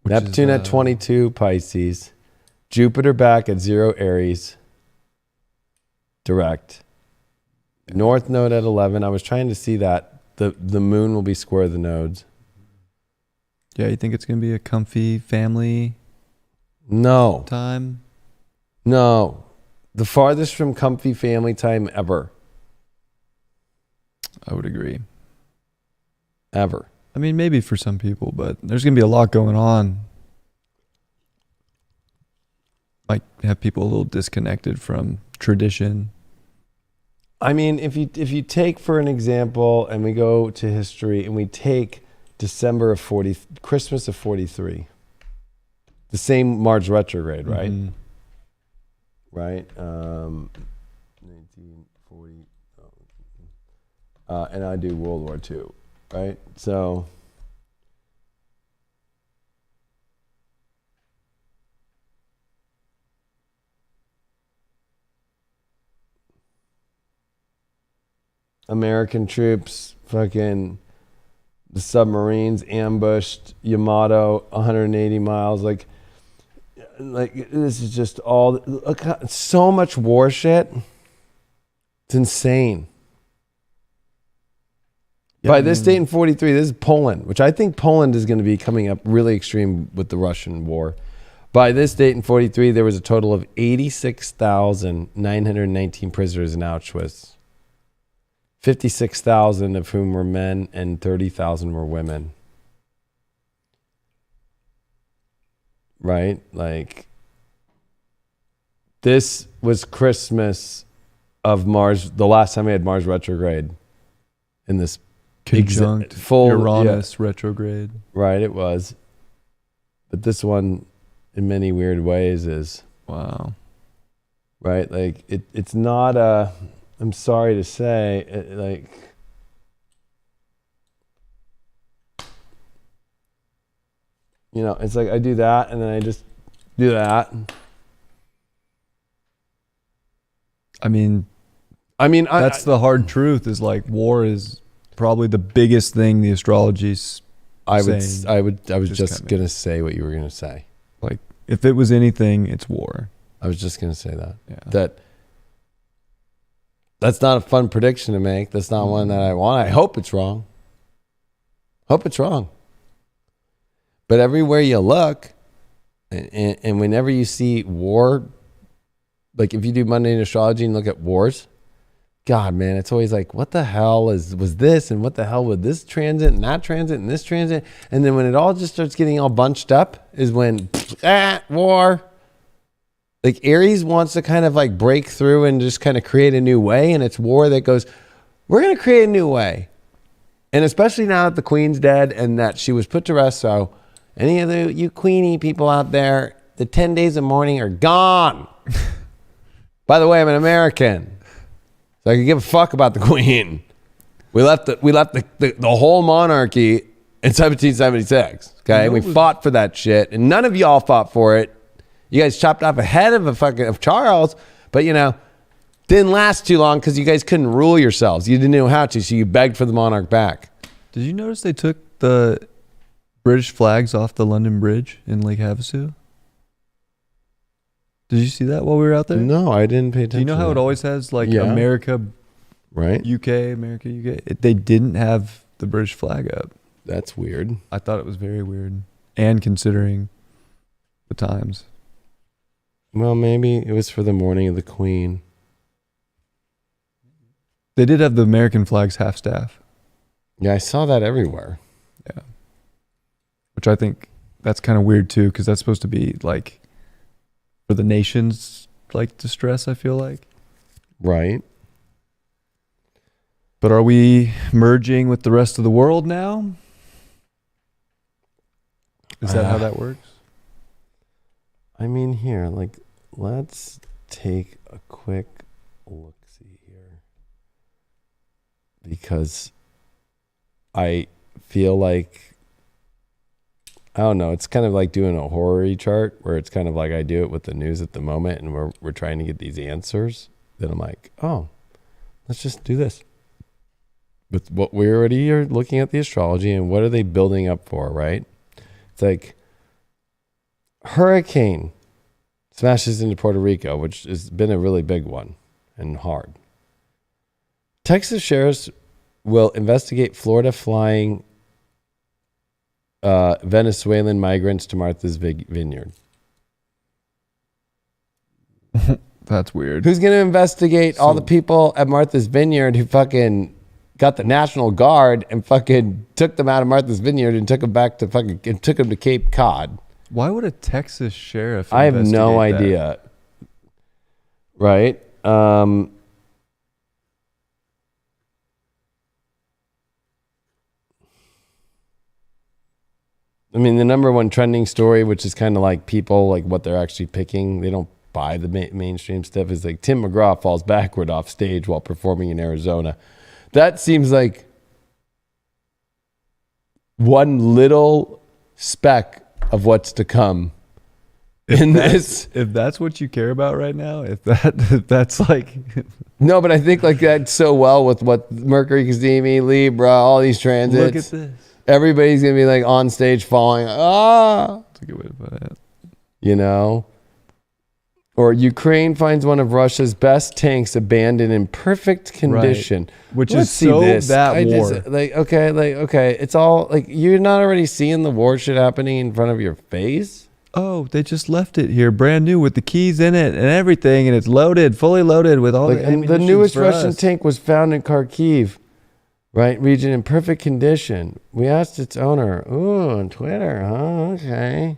Neptune at 22 Pisces. Jupiter back at 0 Aries. Direct. North node at 11. I was trying to see that. The moon will be square the nodes. Yeah, you think it's going to be a comfy family time? No. The farthest from comfy family time ever. I would agree. Ever. I mean, maybe for some people, but there's going to be a lot going on. Might have people a little disconnected from tradition. I mean, if you take, for an example, and we go to history, and we take Christmas of 43, the same Mars retrograde, right? Mm-hmm. Right? 1940. and I do World War II, right? So American troops, fucking the submarines ambushed Yamato 180 miles. Like this is just all, look, so much war shit. It's insane. Yeah, by this date in 43, this is Poland, which I think Poland is going to be coming up really extreme with the Russian war. By this date in 43, there was a total of 86,919 prisoners in Auschwitz. 56,000 of whom were men and 30,000 were women. Right? Like, this was Christmas of Mars, the last time we had Mars retrograde in this conjunct full Uranus retrograde. Right, it was. But this one, in many weird ways, is... Wow. Right? Like, it's not a... I'm sorry to say, it's like I do that and then I just do that. I mean, that's the hard truth, is like war is probably the biggest thing the astrology's saying. I was just going to say what you were going to say. Like, if it was anything, it's war. I was just going to say that. Yeah. That's not a fun prediction to make. That's not one that I want. I hope it's wrong. But everywhere you look, and whenever you see war, like if you do mundane astrology and look at wars, God, man, it's always like, what the hell was this? And what the hell with this transit and that transit and this transit? And then when it all just starts getting all bunched up is when, war. Like Aries wants to kind of like break through and just kind of create a new way. And it's war that goes, we're going to create a new way. And especially now that the queen's dead and that she was put to rest. So any of you queenie people out there, the 10 days of mourning are gone. By the way, I'm an American. So I can give a fuck about the queen. We left the whole monarchy in 1776. Okay. We fought for that shit. And none of y'all fought for it. You guys chopped off a head of Charles, but didn't last too long because you guys couldn't rule yourselves. You didn't know how to, so you begged for the monarch back. Did you notice they took the British flags off the London Bridge in Lake Havasu? Did you see that while we were out there? No, I didn't pay attention. Do you know how it always has America, right? UK, America, UK? They didn't have the British flag up. That's weird. I thought it was very weird, and considering the times. Well, maybe it was for the mourning of the queen. They did have the American flags half staff. Yeah, I saw that everywhere. Yeah. Which I think that's kind of weird too, because that's supposed to be like for the nation's like distress, I feel like. Right. But are we merging with the rest of the world now? Is that how that works? I mean, here, like, let's take a quick look-see here. Because I feel like, I don't know, it's kind of like doing a horror chart where it's kind of like I do it with the news at the moment and we're trying to get these answers. Then I'm like, oh, let's just do this. With what we already are looking at the astrology and what are they building up for, right? It's like hurricane smashes into Puerto Rico, which has been a really big one and hard. Texas sheriffs will investigate Florida flying Venezuelan migrants to Martha's Vineyard. That's weird. Who's going to investigate all the people at Martha's Vineyard who fucking got the National Guard and fucking took them out of Martha's Vineyard and took them back to took them to Cape Cod? Why would a Texas sheriff I have no idea. Right? I mean, the number one trending story, which is kind of like people, like what they're actually picking, they don't buy the mainstream stuff, is like Tim McGraw falls backward off stage while performing in Arizona. That seems like one little speck of what's to come. If that's what you care about right now, if that's like no, but I think like that's so well with what Mercury, Cazimi, Libra, all these transits. look at this. Everybody's gonna be like on stage falling. That's a good way to put it. You know, or Ukraine finds one of Russia's best tanks abandoned in perfect condition. Right. Which Let's is see so this. that war. Okay, it's all like you're not already seeing the war shit happening in front of your face. Oh, they just left it here brand new with the keys in it and everything, and it's loaded, fully loaded with all the ammunition. The newest for Russian us. tank was found in Kharkiv, right, region in perfect condition. We asked its owner. Ooh, on Twitter, huh? Okay.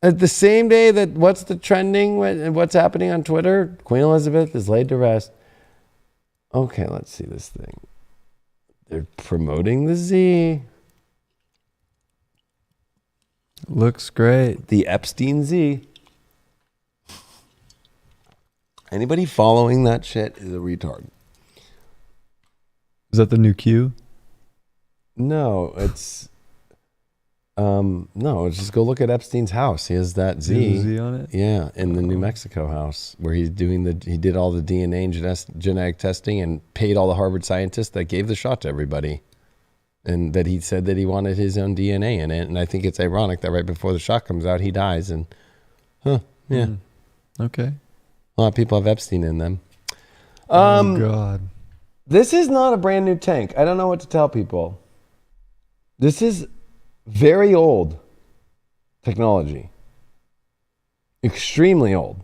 At the same day that what's the trending and what's happening on Twitter? Queen Elizabeth is laid to rest. Okay, let's see this thing. They're promoting the Z. Looks great. The Epstein Z. Anybody following that shit is a retard. Is that the new Q? No, it's just go look at Epstein's house. He has that Is there a Z. Z on it? Yeah, in the New Mexico house where he did all the DNA and genetic testing and paid all the Harvard scientists that gave the shot to everybody. And that he said that he wanted his own DNA in it. And I think it's ironic that right before the shot comes out, he dies. And, Okay. A lot of people have Epstein in them. Oh, God. This is not a brand new tank. I don't know what to tell people. This is very old technology. Extremely old.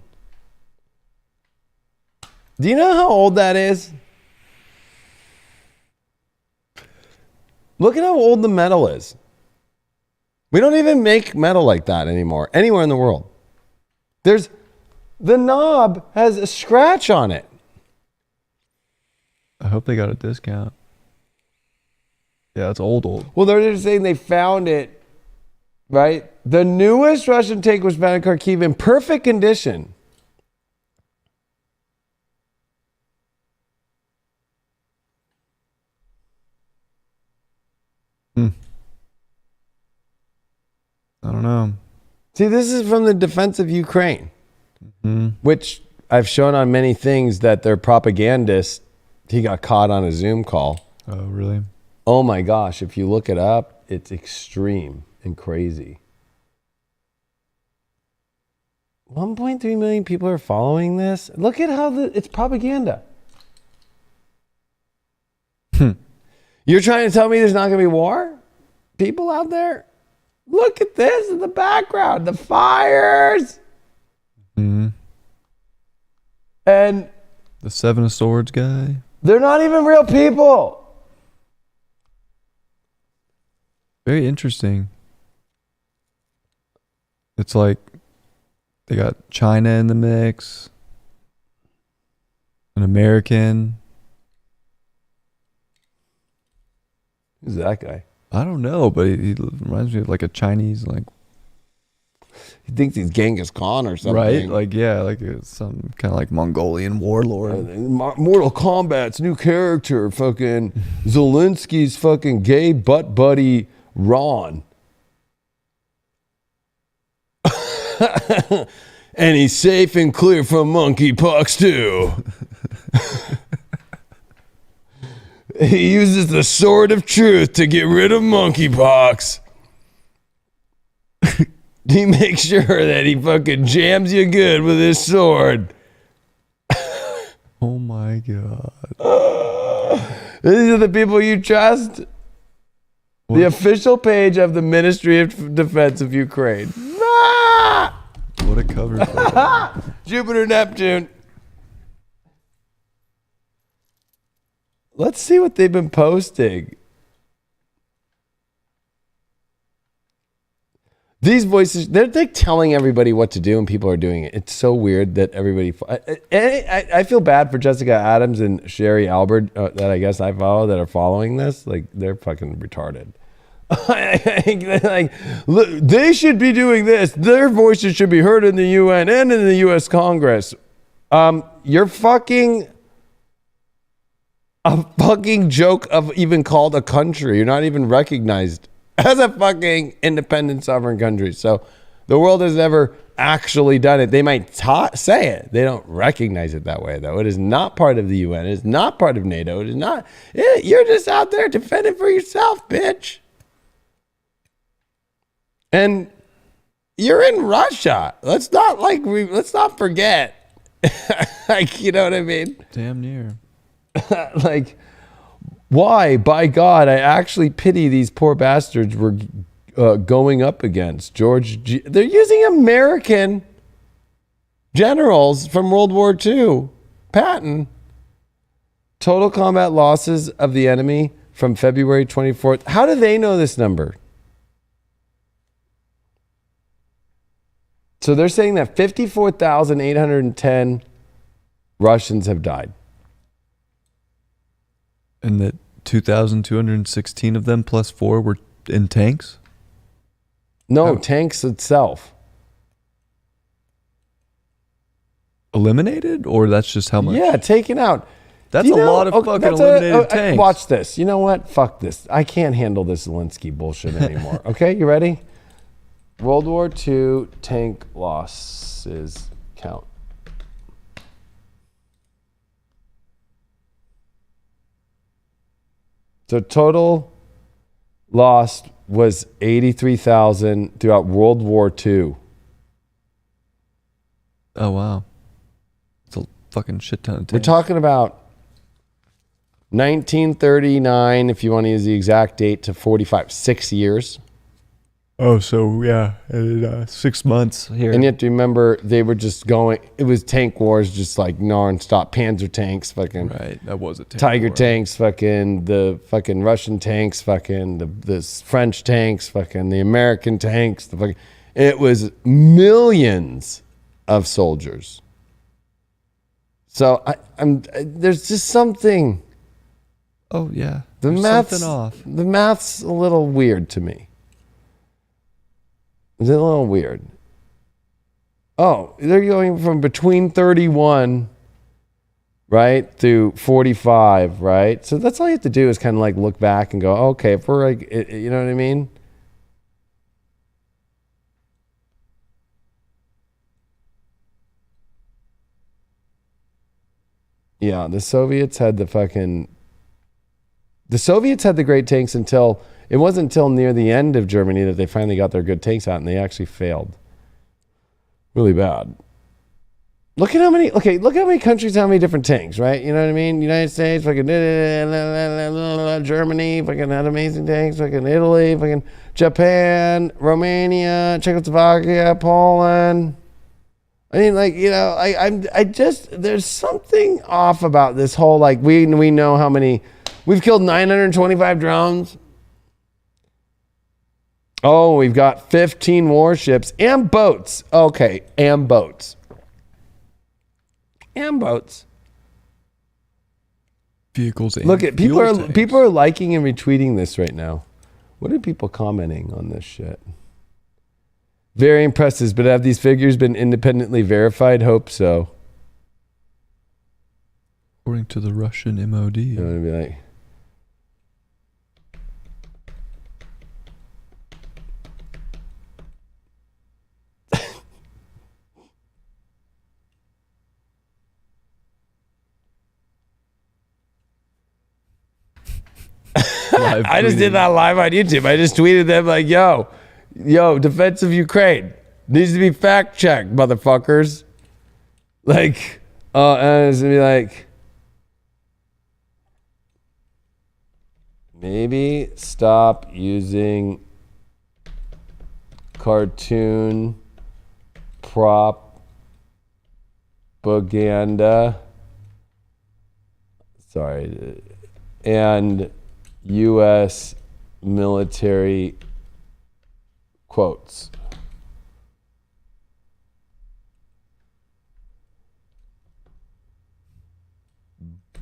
Do you know how old that is? Look at how old the metal is. We don't even make metal like that anymore, anywhere in the world. The knob has a scratch on it. I hope they got a discount. Yeah, it's old. Well, they're just saying they found it, right? The newest Russian tank was found in Kharkiv in perfect condition. I don't know. See, this is from the defense of Ukraine, which I've shown on many things that their propagandist, he got caught on a Zoom call. Oh, really? Oh my gosh, if you look it up, it's extreme and crazy. 1.3 million people are following this. Look at how it's propaganda. You're trying to tell me there's not going to be war? People out there? Look at this in the background. The fires. And the Seven of Swords guy. They're not even real people. Very interesting. It's like they got China in the mix, an American. Who's that guy? I don't know, but he reminds me of like a Chinese, like. He thinks he's Genghis Khan or something. Right? Like, yeah, like some kind of like Mongolian warlord. Mortal Kombat's new character, fucking Zelensky's fucking gay butt buddy, Ron. And he's safe and clear from monkeypox too. He uses the sword of truth to get rid of monkeypox. He makes sure that he fucking jams you good with his sword. Oh my God. These are the people you trust? What? The official page of the Ministry of Defense of Ukraine. What a cover photo. Jupiter, Neptune. Let's see what they've been posting. These voices, they're like telling everybody what to do and people are doing it. It's so weird that everybody... I feel bad for Jessica Adams and Sherry Albert that I guess I follow that are following this. Like, they're fucking retarded. Like, look, they should be doing this. Their voices should be heard in the UN and in the US Congress. You're fucking... a fucking joke of even called a country. You're not even recognized as a fucking independent sovereign country. So the world has never actually done it. They might say it. They don't recognize it that way, though. It is not part of the UN. It is not part of NATO. It is not. You're just out there defending for yourself, bitch. And you're in Russia. Let's not forget. Like, you know what I mean? Damn near. Like, why? By God, I actually pity these poor bastards we're going up against. They're using American generals from World War II. Patton. Total combat losses of the enemy from February 24th. How do they know this number? So they're saying that 54,810 Russians have died. And that 2,216 of them plus 4 were in tanks? No, tanks itself. Eliminated? Or that's just how much? Yeah, taken out. That's a lot of fucking eliminated tanks. Watch this. You know what? Fuck this. I can't handle this Zelensky bullshit anymore. Okay, you ready? World War II tank losses count. So total lost was 83,000 throughout World War II. Oh, wow. It's a fucking shit ton of tanks. We're talking about 1939, if you want to use the exact date, to 45. 6 years. Oh, so yeah, 6 months here. And you have to remember, they were just going, it was tank wars, just like non-stop. Panzer tanks, fucking. Right, that was a tank Tiger war. tanks, fucking the fucking Russian tanks, fucking the French tanks, fucking the American tanks. It was millions of soldiers. So there's just something. Oh yeah, There's something off. The math's a little weird to me. Is it a little weird? Oh, they're going from between 31, right, through 45, right? So that's all you have to do is kind of like look back and go, okay, if we're like, you know what I mean? Yeah, the Soviets had the great tanks until, it wasn't until near the end of Germany that they finally got their good tanks out, and they actually failed. Really bad. Look how many countries, how many different tanks, right? You know what I mean? United States, fucking Germany, fucking had amazing tanks, fucking Italy, fucking Japan, Romania, Czechoslovakia, Poland. I mean, like, you know, I just, there's something off about this whole, like, we know how many, we've killed 925 drones. Oh, we've got 15 warships and boats. Okay, and boats. And boats. Vehicles and look at people tanks. People are liking and retweeting this right now. What are people commenting on this shit? Very impressive, but have these figures been independently verified? Hope so. According to the Russian MOD. You know, be like, I just did that live on YouTube. I just tweeted them like, yo, defense of Ukraine needs to be fact checked, motherfuckers. Like, and it's gonna be like, maybe stop using cartoon propaganda. Sorry. And U.S. military quotes.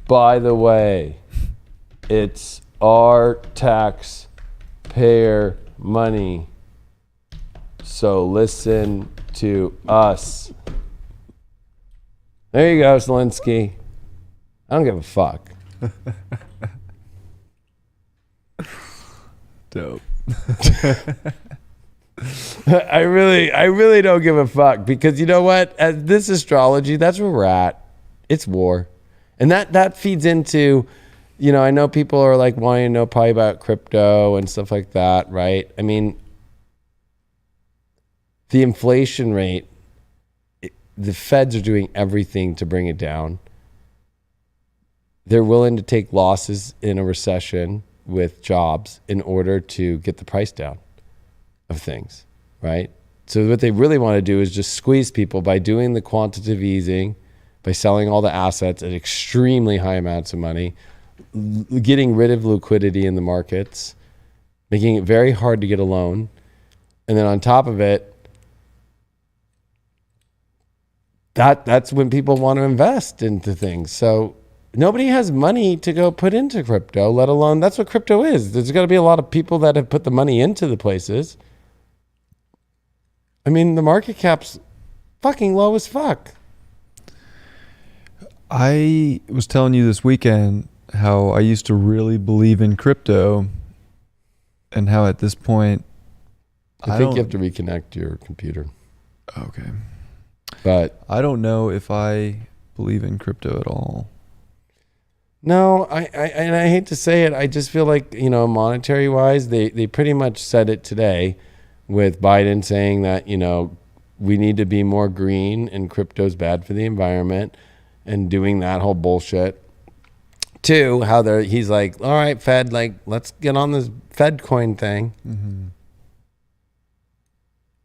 By the way, it's our taxpayer money, so listen to us. There you go, Zelensky. I don't give a fuck. Dope. I really don't give a fuck, because you know what? As this astrology, that's where we're at. It's war. And that feeds into, you know, I know people are like wanting to know probably about crypto and stuff like that, right? I mean, the inflation rate, the feds are doing everything to bring it down. They're willing to take losses in a recession with jobs in order to get the price down of things, right? So what they really want to do is just squeeze people by doing the quantitative easing, by selling all the assets at extremely high amounts of money, getting rid of liquidity in the markets, making it very hard to get a loan. And then on top of it, that's when people want to invest into things. So nobody has money to go put into crypto, let alone, that's what crypto is. There's got to be a lot of people that have put the money into the places. I mean, the market cap's fucking low as fuck. I was telling you this weekend how I used to really believe in crypto, and how at this point I think you have to reconnect your computer. Okay. But I don't know if I believe in crypto at all. No, I hate to say it. I just feel like, you know, monetary wise, they pretty much said it today with Biden saying that, you know, we need to be more green and crypto's bad for the environment, and doing that whole bullshit. Two, how he's like, all right, Fed, like, let's get on this Fed coin thing. Mm-hmm.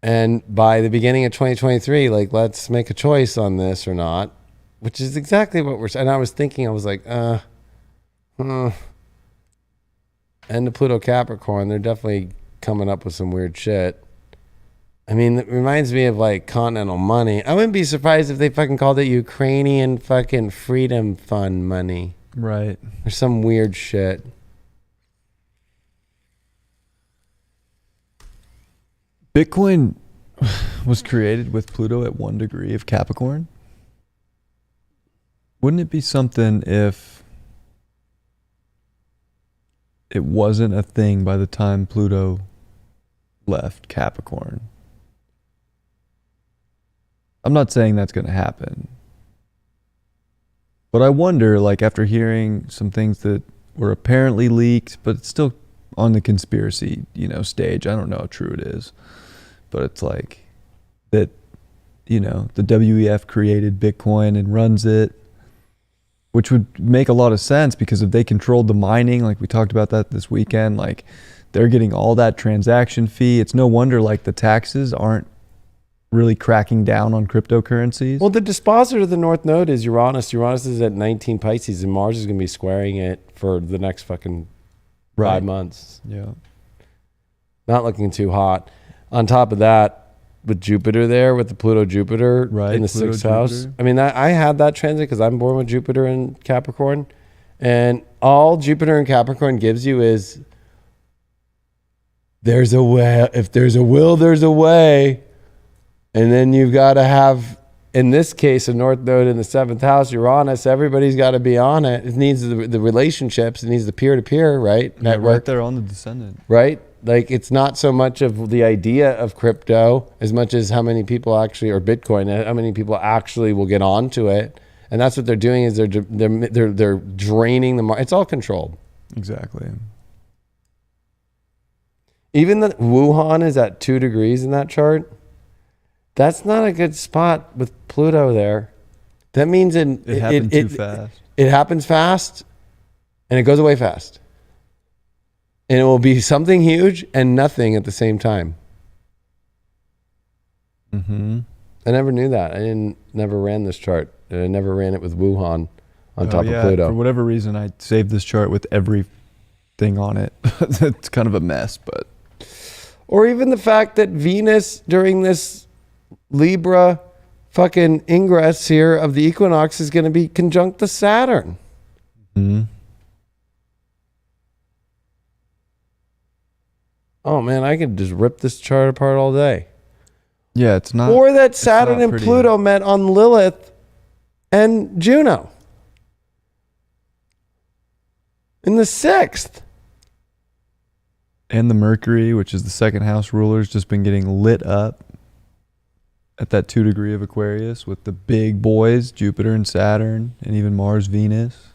And by the beginning of 2023, like, let's make a choice on this or not, which is exactly what we're saying. And I was thinking, I was like, and the Pluto Capricorn, they're definitely coming up with some weird shit. I mean, it reminds me of like continental money. I wouldn't be surprised if they fucking called it Ukrainian fucking freedom fund money. Right. Or some weird shit. Bitcoin was created with Pluto at 1 degree of Capricorn. Wouldn't it be something if it wasn't a thing by the time Pluto left Capricorn? I'm not saying that's going to happen. But I wonder, like, after hearing some things that were apparently leaked, but it's still on the conspiracy, you know, stage. I don't know how true it is. But it's like that, you know, the WEF created Bitcoin and runs it, which would make a lot of sense, because if they controlled the mining, like we talked about that this weekend, like they're getting all that transaction fee. It's no wonder like the taxes aren't really cracking down on cryptocurrencies. Well, the dispositor of the North Node is Uranus. Uranus is at 19 Pisces, and Mars is going to be squaring it for the next fucking 5 months. Yeah. Not looking too hot. On top of that, with Jupiter there, with the Pluto-Jupiter in the Pluto, 6th house. Jupiter. I mean, I had that transit because I'm born with Jupiter in Capricorn. And all Jupiter in Capricorn gives you is, there's a way. If there's a will, there's a way. And then you've got to have, in this case, a North Node in the 7th house, Uranus. Everybody's got to be on it. It needs the relationships. It needs the peer-to-peer, right? Yeah, Network. right there on the descendant. Right? Like, it's not so much of the idea of crypto as much as how many people actually, or Bitcoin, how many people actually will get onto it. And that's what they're doing, is they're draining the market. It's all controlled. Exactly. Even the Wuhan is at 2 degrees in that chart. That's not a good spot with Pluto there. That means it happened too fast. It happens fast, and it goes away fast. And it will be something huge and nothing at the same time. Mm-hmm. I never knew that. I never ran this chart. I never ran it with Wuhan on top of Pluto. For whatever reason, I saved this chart with everything on it. It's kind of a mess, but. Or even the fact that Venus during this Libra fucking ingress here of the equinox is going to be conjunct to Saturn. Mm-hmm. Oh man, I could just rip this chart apart all day. Yeah, it's not. Or that Saturn and pretty. Pluto met on Lilith and Juno. In the 6th. And the Mercury, which is the second house ruler, has just been getting lit up at that 2 degree of Aquarius with the big boys, Jupiter and Saturn, and even Mars, Venus.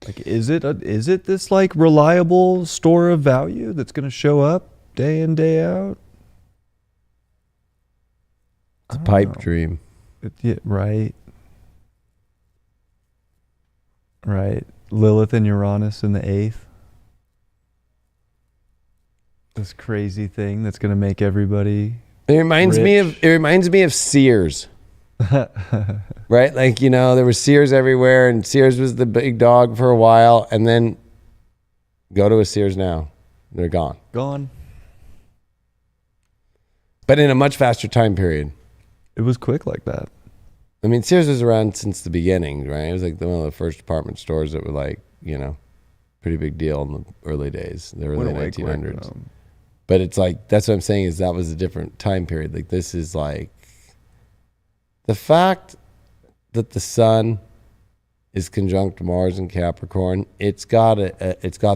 Like, is it this like reliable store of value that's going to show up day in, day out? It's a pipe dream. Right. Right. Lilith and Uranus in the 8th. This crazy thing that's going to make everybody It reminds rich. me of Sears. Right? Like, you know, there was Sears everywhere, and Sears was the big dog for a while, and then go to a Sears now. They're gone. Gone. But in a much faster time period. It was quick like that. I mean, Sears was around since the beginning, right? It was like one of the first department stores that were like, you know, pretty big deal in the early days, the early 1900s. But it's like, that's what I'm saying, is that was a different time period. Like, this is like the fact that the sun is conjunct Mars and Capricorn. It's got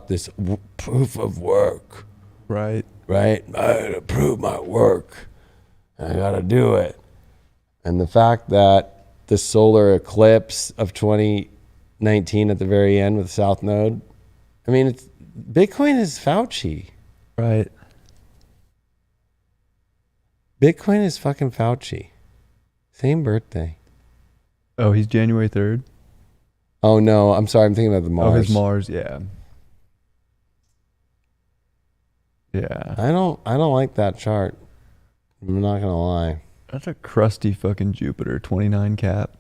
this proof of work, Right. right? I gotta prove my work. I gotta do it. And the fact that the solar eclipse of 2019 at the very end with the South Node, I mean, it's Bitcoin is Fauci. Right. Bitcoin is fucking Fauci. Same birthday. Oh, he's January 3rd. Oh no, I'm sorry. I'm thinking about the Mars. Oh, his Mars. Yeah. Yeah. I don't like that chart. I'm not gonna lie. That's a crusty fucking Jupiter 29 cap.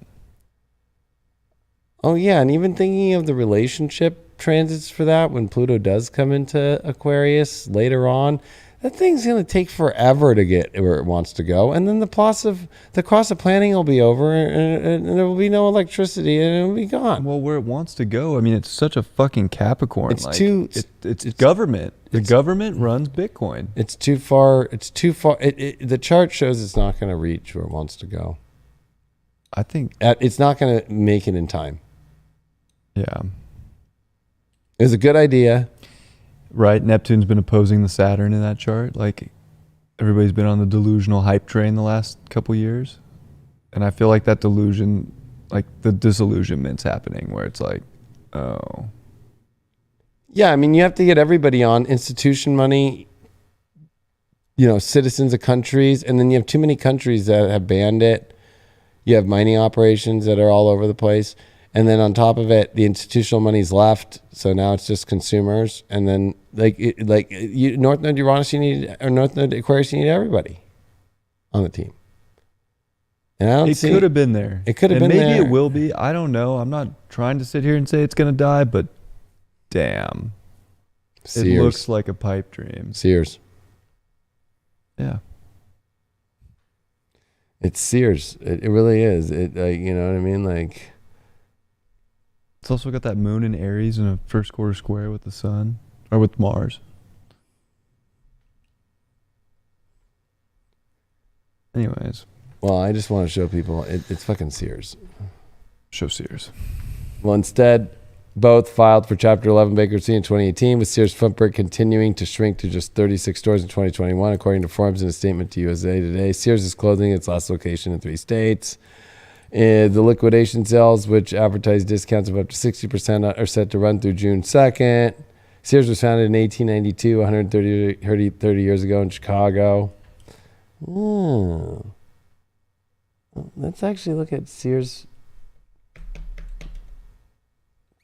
Oh yeah, and even thinking of the relationship transits for that when Pluto does come into Aquarius later on, that thing's gonna take forever to get where it wants to go, and then the cross of planning will be over, and there will be no electricity, and it'll be gone. Well, where it wants to go, I mean, it's such a fucking Capricorn. It's it's government. The government runs Bitcoin. It's too far. It's too far. The chart shows it's not going to reach where it wants to go. I think It's not going to make it in time. Yeah. It was a good idea. Right. Neptune's been opposing the Saturn in that chart. Like, everybody's been on the delusional hype train the last couple years. And I feel like that delusion, like the disillusionment's happening where it's like, oh. Yeah, I mean, you have to get everybody on institution money, you know, citizens of countries, and then you have too many countries that have banned it. You have mining operations that are all over the place. And then on top of it, the institutional money's left, so now it's just consumers. And then, North Node Uranus, North Node Aquarius, you need everybody on the team. And I don't It could have been there. It could have been maybe there. Maybe it will be. I don't know. I'm not trying to sit here and say it's going to die, but damn. Sears. It looks like a pipe dream. Sears. Yeah. It's Sears. It really is. It you know what I mean? Like, it's also got that moon in Aries in a first quarter square with the sun, or with Mars. Anyways. Well, I just want to show people it's fucking Sears. Show Sears. Well, instead, both filed for Chapter 11 bankruptcy in 2018, with Sears' footprint continuing to shrink to just 36 stores in 2021, according to Forbes in a statement to USA Today. Sears is closing its last location in 3 states. The liquidation sales, which advertise discounts of up to 60%, are set to run through June 2nd. Sears was founded in 1892, 130 years ago in Chicago. Oh. Let's actually look at Sears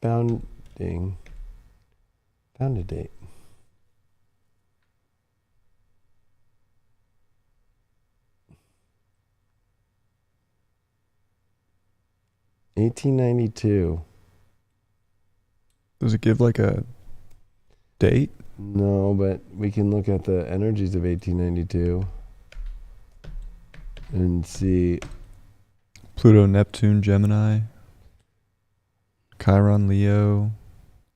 founded date. $1892. Does it give like a date? No, but we can look at the energies of 1892 and see. Pluto, Neptune, Gemini, Chiron, Leo,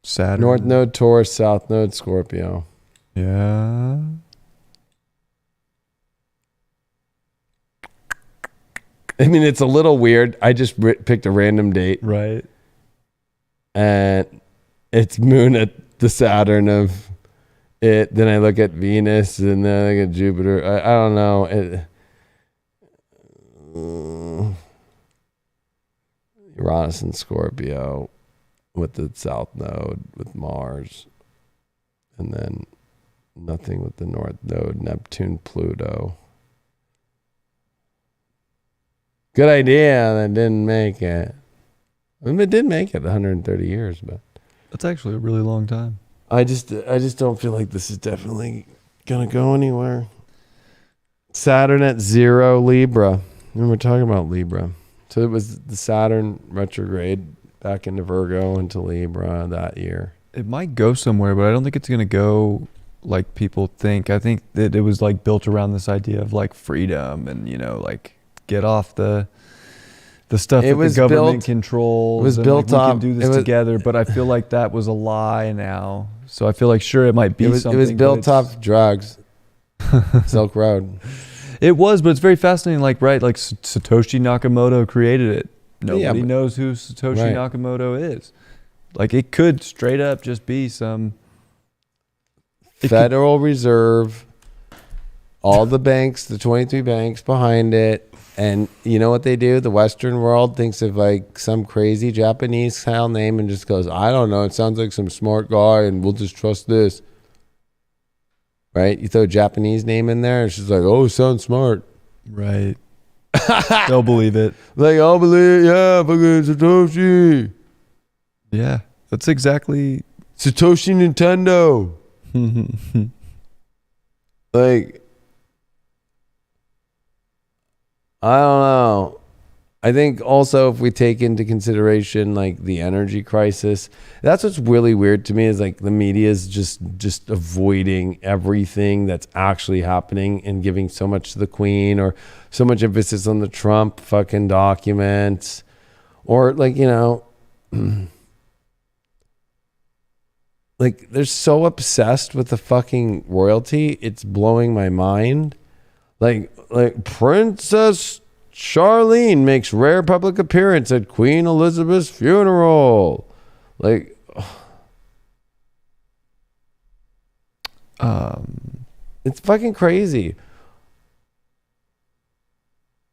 Saturn. North Node, Taurus, South Node, Scorpio. Yeah. I mean, it's a little weird. I just picked a random date. Right. And its moon at the Saturn of it. Then I look at Venus, and then I look at Jupiter. I don't know. Uranus and Scorpio with the South Node with Mars, and then nothing with the North Node, Neptune, Pluto. Good idea. That didn't make it. I mean, it did make it 130 years, but That's actually a really long time. I just don't feel like this is definitely gonna go anywhere. Saturn at 0 Libra. And we're talking about Libra. So it was the Saturn retrograde back into Virgo into Libra that year. It might go somewhere, but I don't think it's going to go like people think. I think that it was like built around this idea of like freedom and, you know, like get off the stuff that the government controls. It was and built like, up. we can do this together, but I feel like that was a lie now. So I feel like sure it might be something. It was built off drugs. Silk Road. It was, but it's very fascinating. Like, right, like Satoshi Nakamoto created it. Nobody knows who Satoshi Nakamoto is. Like, it could straight up just be some Federal Reserve, all the banks, the 23 banks behind it. And you know what they do? The Western world thinks of like some crazy Japanese style name and just goes, I don't know. It sounds like some smart guy and we'll just trust this. Right? You throw a Japanese name in there, it's just like, oh, it sounds smart. Right. They'll believe it. Like, I'll believe, yeah, fucking Satoshi. Yeah, that's exactly. Satoshi Nintendo. Like, I don't know. I think also if we take into consideration like the energy crisis, that's what's really weird to me is like the media is just avoiding everything that's actually happening and giving so much to the Queen or so much emphasis on the Trump fucking documents or like, you know, like they're so obsessed with the fucking royalty. It's blowing my mind. Like Princess Charlene makes rare public appearance at Queen Elizabeth's funeral. Like, it's fucking crazy.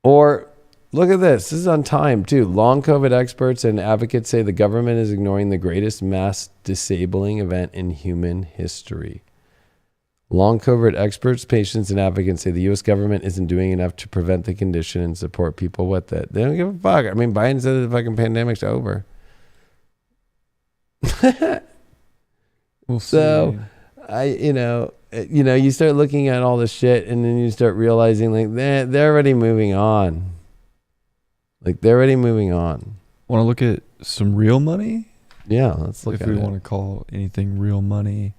Or look at this. This is on Time too. Long COVID experts and advocates say the government is ignoring the greatest mass disabling event in human history. Long COVID experts, patients, and advocates say the U.S. government isn't doing enough to prevent the condition and support people with it. They don't give a fuck. I mean, Biden said the fucking pandemic's over. We'll so, see. you start looking at all this shit, and then you start realizing like they're already moving on. Like they're already moving on. Want to look at some real money? Yeah, let's look at it. If we want to call anything real money.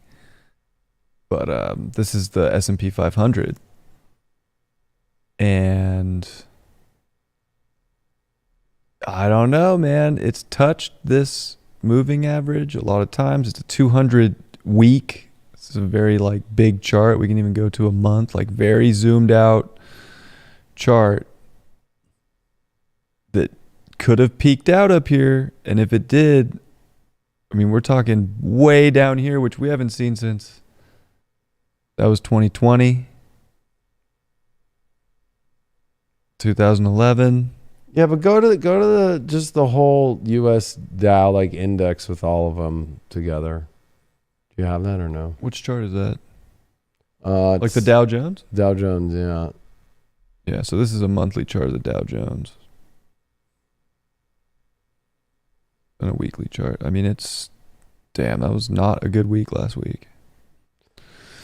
But this is the S&P 500. And I don't know, man. It's touched this moving average a lot of times. It's a 200 week. It's a very like big chart. We can even go to a month, like very zoomed out chart that could have peaked out up here. And if it did, I mean, we're talking way down here, which we haven't seen since... That was 2020, 2011. Yeah, but go to the just the whole U.S. Dow like index with all of them together. Do you have that or no? Which chart is that? Like the Dow Jones? Dow Jones, yeah. Yeah, so this is a monthly chart of the Dow Jones. And a weekly chart. I mean, damn, that was not a good week last week.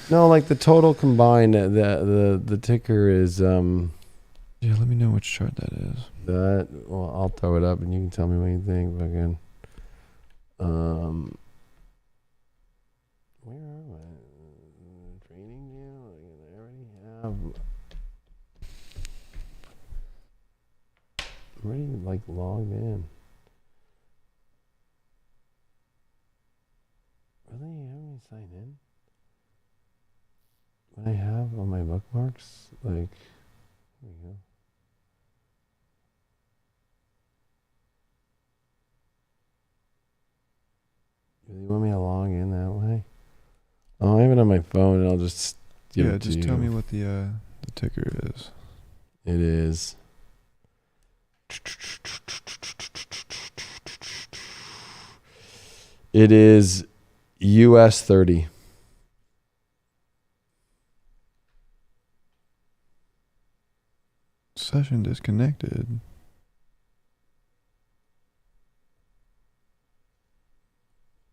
No, like the total combined, the ticker is. Yeah, let me know which chart that is. Well, I'll throw it up and you can tell me what you think. Fucking. Where am I? Training view. I already have. I'm already like logged in. Really? You haven't even signed in? I have on my bookmarks, like, here we go. You want me to on my phone and I'll just give it to just you. tell me what the ticker is. It is. It is US 30. Session disconnected.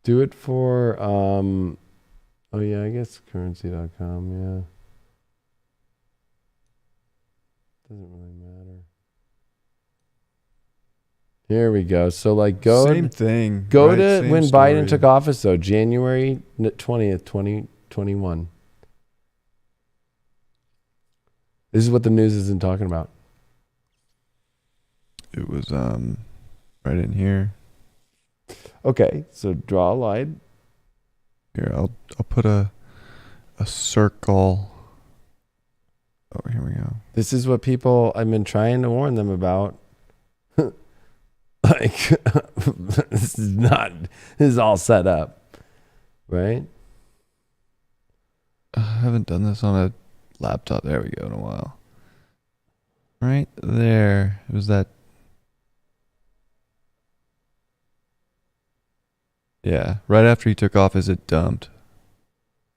Do it for oh yeah, I guess currency.com, yeah. Doesn't really matter. Here we go. So like Same thing. Go right? to Same when story. Biden took office though, January 20th, 2021. This is what the news isn't talking about. It was right in here. Okay, so draw a line. Here, I'll put a circle. Oh, here we go. This is what people I've been trying to warn them about. Like this is all set up. Right? I haven't done this on a laptop. There we go in a while. Right there. It was that. Yeah, right after he took office, it dumped.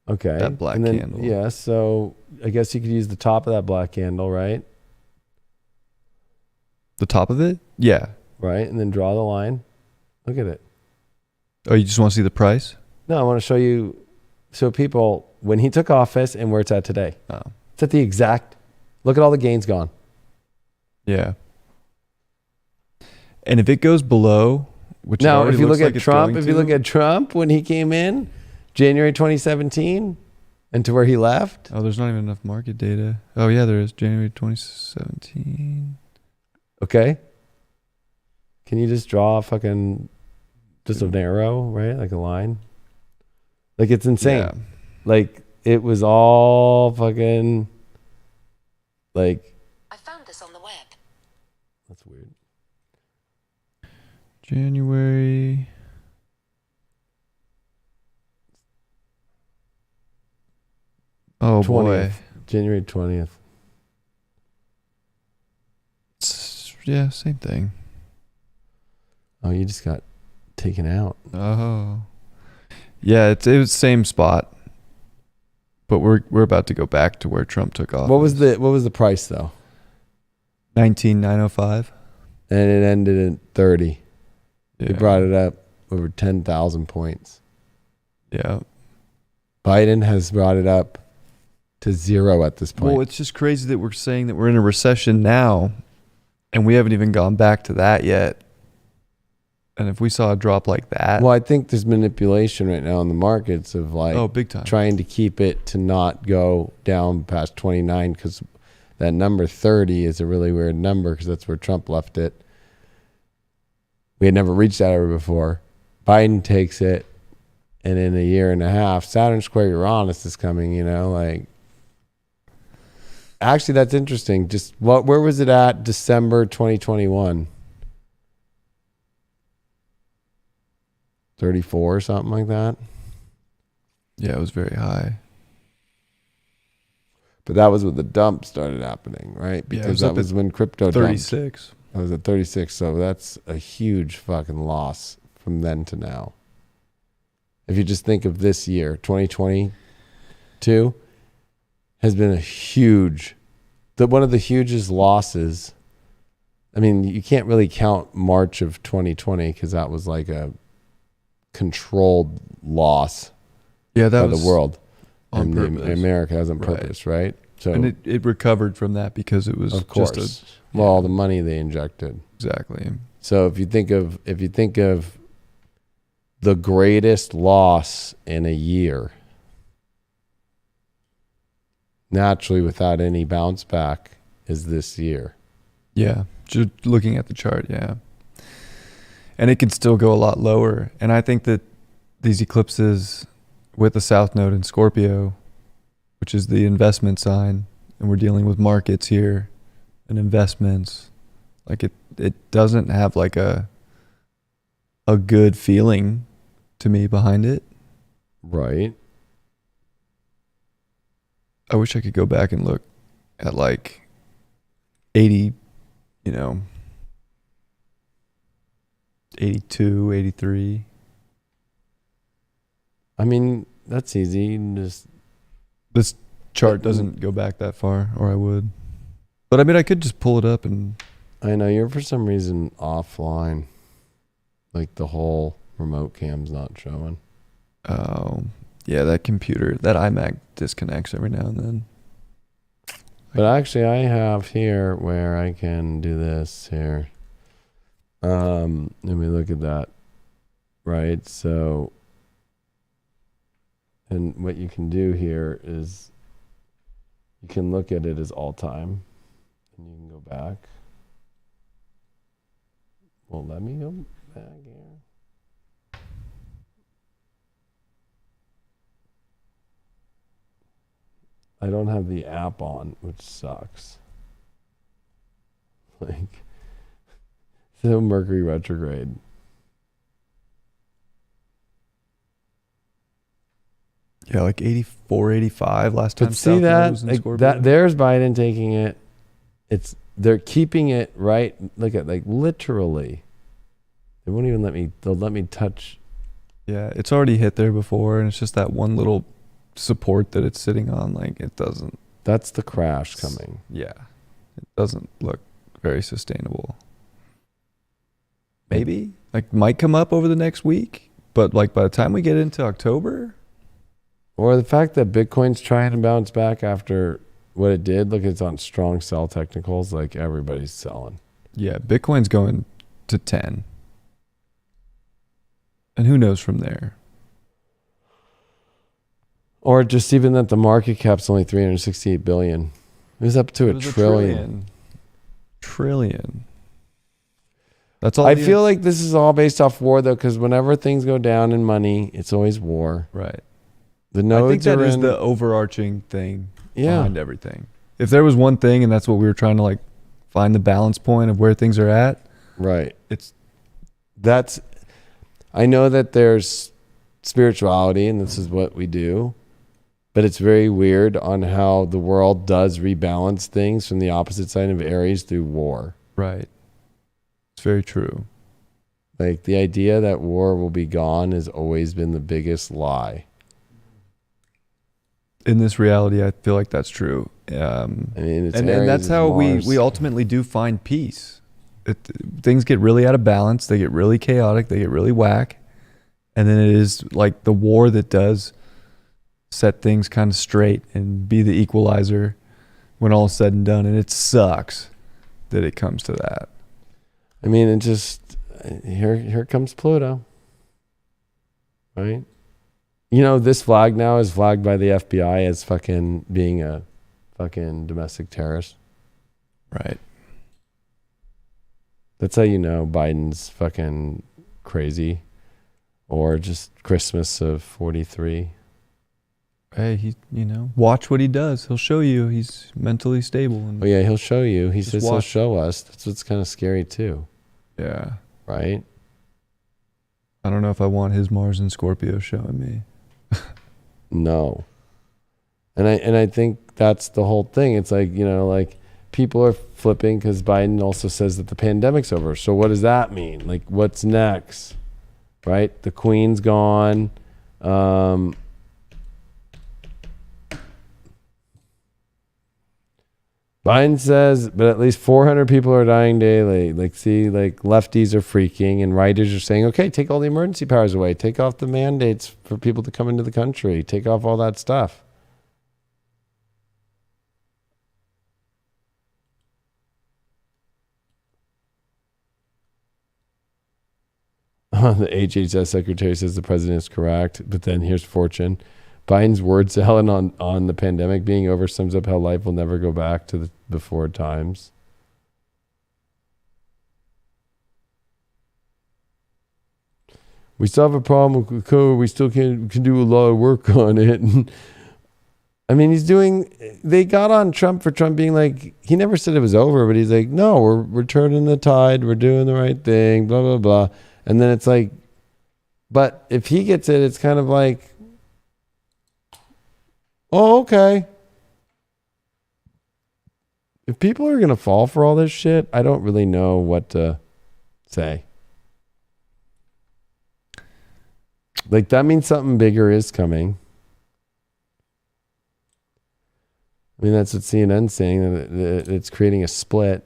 Okay. That black and then, candle. Yeah, so I guess you could use the top of that black candle, right? The top of it? Yeah. Right, and then draw the line. Look at it. Oh, you just want to see the price? No, I want to show you. So people, when he took office and where it's at today. Oh. It's at the exact, look at all the gains gone. Yeah. And if it goes below, which now, it if you looks look like at it's Trump, going if you to- look at Trump when he came in, January 2017, and to where he left. Oh, there's not even enough market data. Oh, yeah, there is. January 2017. Okay. Can you just draw just an arrow, right? Like a line? Like it's insane. Yeah. Like it was all fucking like. I found this on the web. That's weird. January. Oh, 20th. boy. January 20th. Yeah, same thing. Oh, you just got taken out. Oh. Yeah, it was same spot. But we're about to go back to where Trump took office. What was the price though? 19,905. And it ended at 30. Yeah. They brought it up over 10,000 points. Yeah. Biden has brought it up to 0 at this point. Well, it's just crazy that we're saying that we're in a recession now, and we haven't even gone back to that yet. And if we saw a drop like that, Well, I think there's manipulation right now in the markets of like oh, big time. trying to keep it to not go down past 29 because that number 30 is a really weird number because that's where Trump left it. We had never reached that ever before. Biden takes it, and in a year and a half, Saturn square Uranus is coming, like. Actually, that's interesting. Just where was it at December 2021? 34 or something like that. Yeah, it was very high. But that was when the dump started happening, right? Yeah, it Because was that up was at when crypto dumped. 36. I was at 36, so that's a huge fucking loss from then to now. If you just think of this year, 2022 has been a huge, one of the hugest losses. I mean, you can't really count March of 2020 because that was like a controlled loss Yeah, that by was the world. on And purpose. America has on Right. purpose, right? So, And it recovered from that because it was of course, just all the money they injected. exactly. So if you think of the greatest loss in a year, naturally without any bounce back, is this year. Yeah, just looking at the chart, yeah. And it can still go a lot lower. And I think that these eclipses with the South Node in Scorpio, which is the investment sign, and we're dealing with markets here and investments, like it doesn't have like a good feeling to me behind it. Right. I wish I could go back and look at like 80, 82, 83. I mean, that's easy. You can just This chart doesn't go back that far, or I would. But I mean, I could just pull it up and... I know you're for some reason offline. Like the whole remote cam's not showing. Oh, yeah, that computer, that iMac disconnects every now and then. But actually, I have here where I can do this here. Let me look at that. Right, so... And what you can do here is you can look at it as all time. And you can go back. Well, let me go back here. I don't have the app on, which sucks. Like, so Mercury retrograde. Yeah, like 84, 85 last time. But see that, like that, there's Biden taking it. They're keeping it right. Look at, like, literally. They won't even let me. They'll let me touch. Yeah, it's already hit there before, and it's just that one little support that it's sitting on. Like, it doesn't. That's the crash coming. Yeah, it doesn't look very sustainable. Maybe like might come up over the next week, but like by the time we get into October. Or the fact that Bitcoin's trying to bounce back after what it did. Look, it's on strong sell technicals. Like, everybody's selling. Yeah, Bitcoin's going to 10. And who knows from there? Or just even that the market cap's only 368 billion. It was up to a trillion. Trillion. That's all. I feel like this is all based off war, though, because whenever things go down in money, it's always war. Right. The nodes I think that are is in, the overarching thing behind everything. If there was one thing, and that's what we were trying to like find the balance point of where things are at. Right. I know that there's spirituality, and this is what we do, but it's very weird on how the world does rebalance things from the opposite side of Aries through war. Right. It's very true. Like, the idea that war will be gone has always been the biggest lie. In this reality, I feel like that's true. I mean, it's and Aries, that's how we ultimately do find peace. Things get really out of balance. They get really chaotic. They get really whack. And then it is like the war that does set things kind of straight and be the equalizer when all is said and done. And it sucks that it comes to that. I mean, it just, here comes Pluto. Right? You know, this flag now is flagged by the FBI as fucking being a fucking domestic terrorist. Right. That's how you know Biden's fucking crazy. Or just Christmas of 43. Hey, watch what he does. He'll show you he's mentally stable. And oh, yeah, he'll show you. He says he'll watch. show us. That's what's kind of scary, too. Yeah. Right? I don't know if I want his Mars and Scorpio showing me. No. And I think that's the whole thing. It's like, like people are flipping because Biden also says that the pandemic's over. So what does that mean? Like, what's next? Right? The Queen's gone. Biden says, but at least 400 people are dying daily. Like, see, like lefties are freaking and righters are saying, okay, take all the emergency powers away. Take off the mandates for people to come into the country. Take off all that stuff. The HHS secretary says the president is correct, but then here's Fortune. Biden's word salad on the pandemic being over sums up how life will never go back to the before times. We still have a problem with COVID. We still can do a lot of work on it. I mean, they got on Trump for Trump being like, he never said it was over, but he's like, no, we're turning the tide. We're doing the right thing, blah, blah, blah. And then it's like, but if he gets it, it's kind of like, oh, okay. if people are going to fall for all this shit, I don't really know what to say. Like, that means something bigger is coming. I mean, that's what CNN's saying, that it's creating a split,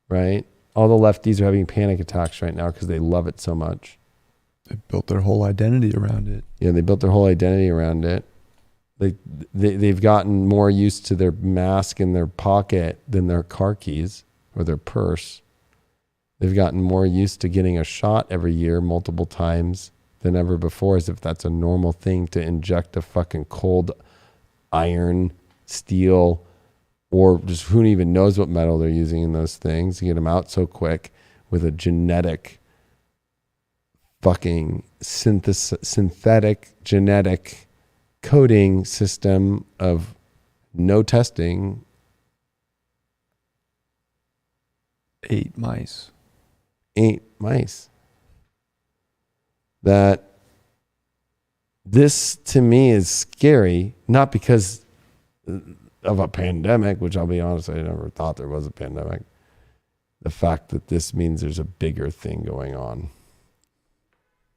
right? All the lefties are having panic attacks right now because they love it so much. They built their whole identity around it. Yeah, they built their whole identity around it. They've gotten more used to their mask in their pocket than their car keys or their purse. They've gotten more used to getting a shot every year multiple times than ever before, as if that's a normal thing to inject a fucking cold iron, steel, or just who even knows what metal they're using in those things to get them out so quick with a genetic fucking synthetic genetic coding system of no testing. 8 mice. That this to me is scary, not because of a pandemic, which I'll be honest, I never thought there was a pandemic. The fact that this means there's a bigger thing going on.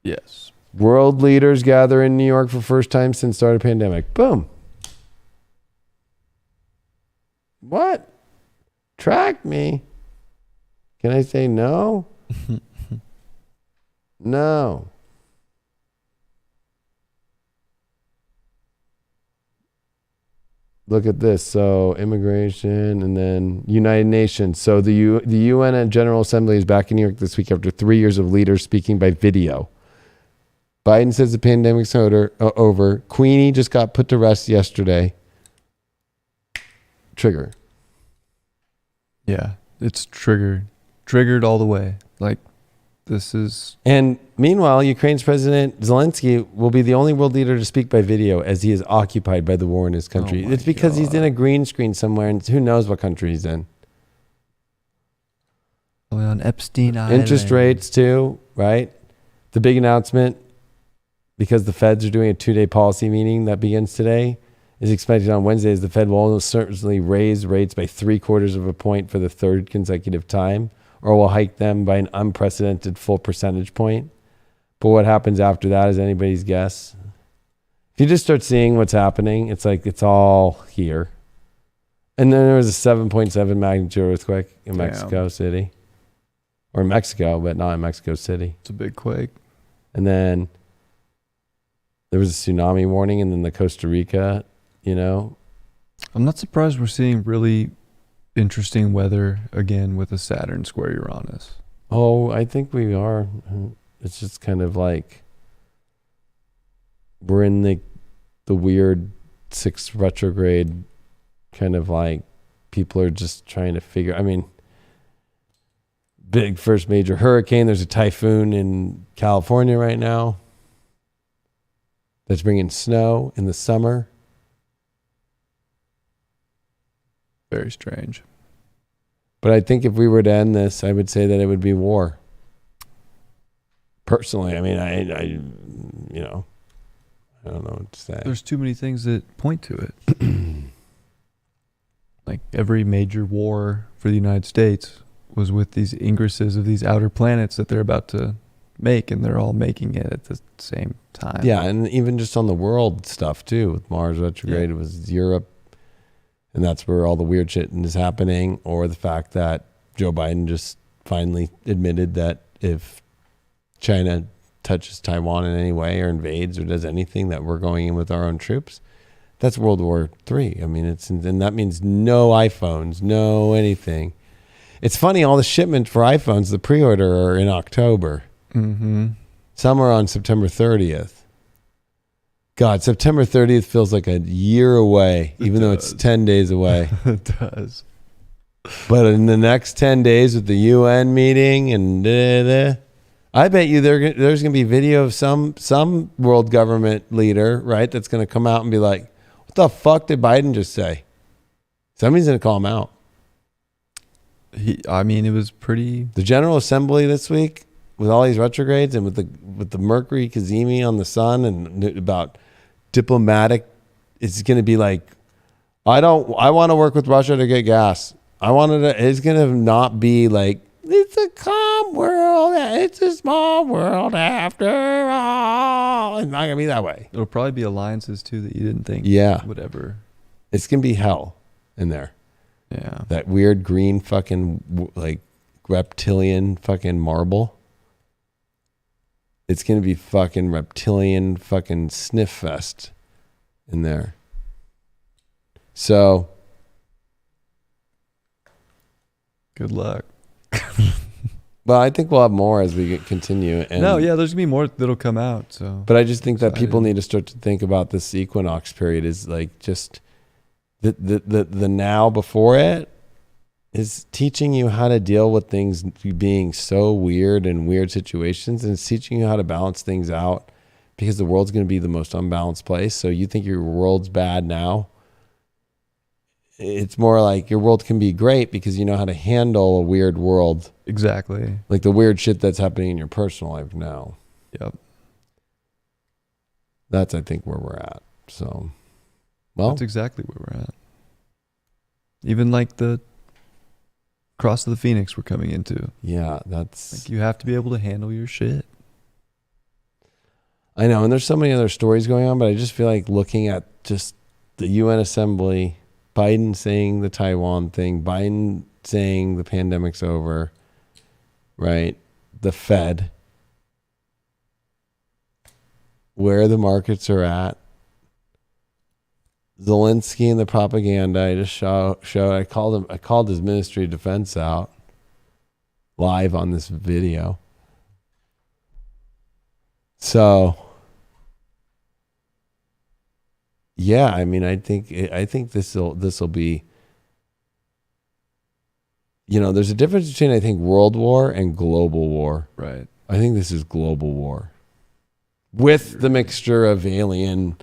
Yes. World leaders gather in New York for first time since start of pandemic. Boom. What? Track me. Can I say no? No. Look at this. So immigration and then United Nations. So the UN General Assembly is back in New York this week after 3 years of leaders speaking by video. Biden says the pandemic's over. Queenie just got put to rest yesterday. Trigger. Yeah, it's triggered all the way. Like, this is... And meanwhile, Ukraine's President Zelensky will be the only world leader to speak by video as he is occupied by the war in his country. It's because he's in a green screen somewhere, and who knows what country he's in. On Epstein Island. Interest rates too, right? The big announcement, because the Feds are doing a 2-day policy meeting that begins today, is expected on Wednesday, as the Fed will almost certainly raise rates by 0.75 of a point for the third consecutive time, or will hike them by an unprecedented full percentage point. But what happens after that is anybody's guess. If you just start seeing what's happening, it's like it's all here. And then there was a 7.7 magnitude earthquake in Mexico City. Or Mexico, but not in Mexico City. It's a big quake. And then there was a tsunami warning, and then the Costa Rica, I'm not surprised we're seeing really interesting weather again with a Saturn square Uranus. Oh, I think we are. It's just kind of like we're in the weird 6th retrograde, kind of like people are just trying to figure. I mean, big first major hurricane. There's a typhoon in California right now that's bringing snow in the summer. Very strange. But I think if we were to end this, I would say that it would be war. Personally, I mean, I don't know what to say. There's too many things that point to it. Like every major war for the United States was with these ingresses of these outer planets that they're about to make, and they're all making it at the same time. Yeah, and even just on the world stuff too, with Mars retrograde, it was Europe. And that's where all the weird shit is happening, or the fact that Joe Biden just finally admitted that if China touches Taiwan in any way or invades or does anything, that we're going in with our own troops. That's World War III. I mean, and that means no iPhones, no anything. It's funny, all the shipments for iPhones, the pre-order are in October. Mm-hmm. Some are on September 30th. God, September 30th feels like a year away, even though it's 10 days away. It does. But in the next 10 days with the UN meeting and I bet you there's going to be video of some world government leader, right, that's going to come out and be like, what the fuck did Biden just say? Somebody's going to call him out. It was pretty... The General Assembly this week, with all these retrogrades and with the Mercury Cazimi on the sun and about diplomatic, it's going to be like I want to work with Russia to get gas. It's going to not be like, it's a calm world. It's a small world after all. It's not going to be that way. It'll probably be alliances too that you didn't think. Yeah. Whatever. It's going to be hell in there. Yeah. That weird green fucking like reptilian fucking marble. It's going to be fucking reptilian fucking sniff fest in there. So. Good luck. But I think we'll have more as we continue. And no, yeah, there's gonna be more that'll come out. So, but I just think that people need to start to think about this equinox period is like just the now before it is teaching you how to deal with things being so weird and weird situations, and it's teaching you how to balance things out because the world's going to be the most unbalanced place. So you think your world's bad now. It's more like your world can be great because you know how to handle a weird world. Exactly. Like the weird shit that's happening in your personal life now. Yep. That's, I think, where we're at. So, well. That's exactly where we're at. Even like the Cross of the Phoenix we're coming into. Yeah, that's... Like you have to be able to handle your shit. I know, and there's so many other stories going on, but I just feel like looking at just the UN Assembly... Biden saying the Taiwan thing, Biden saying the pandemic's over, right? The Fed, where the markets are at, Zelensky and the propaganda. I just showed. I called his Ministry of Defense out live on this video. So. Yeah, I mean, I think this will be, you know, there's a difference between, I think, world war and global war. Right. I think this is global war with the mixture of alien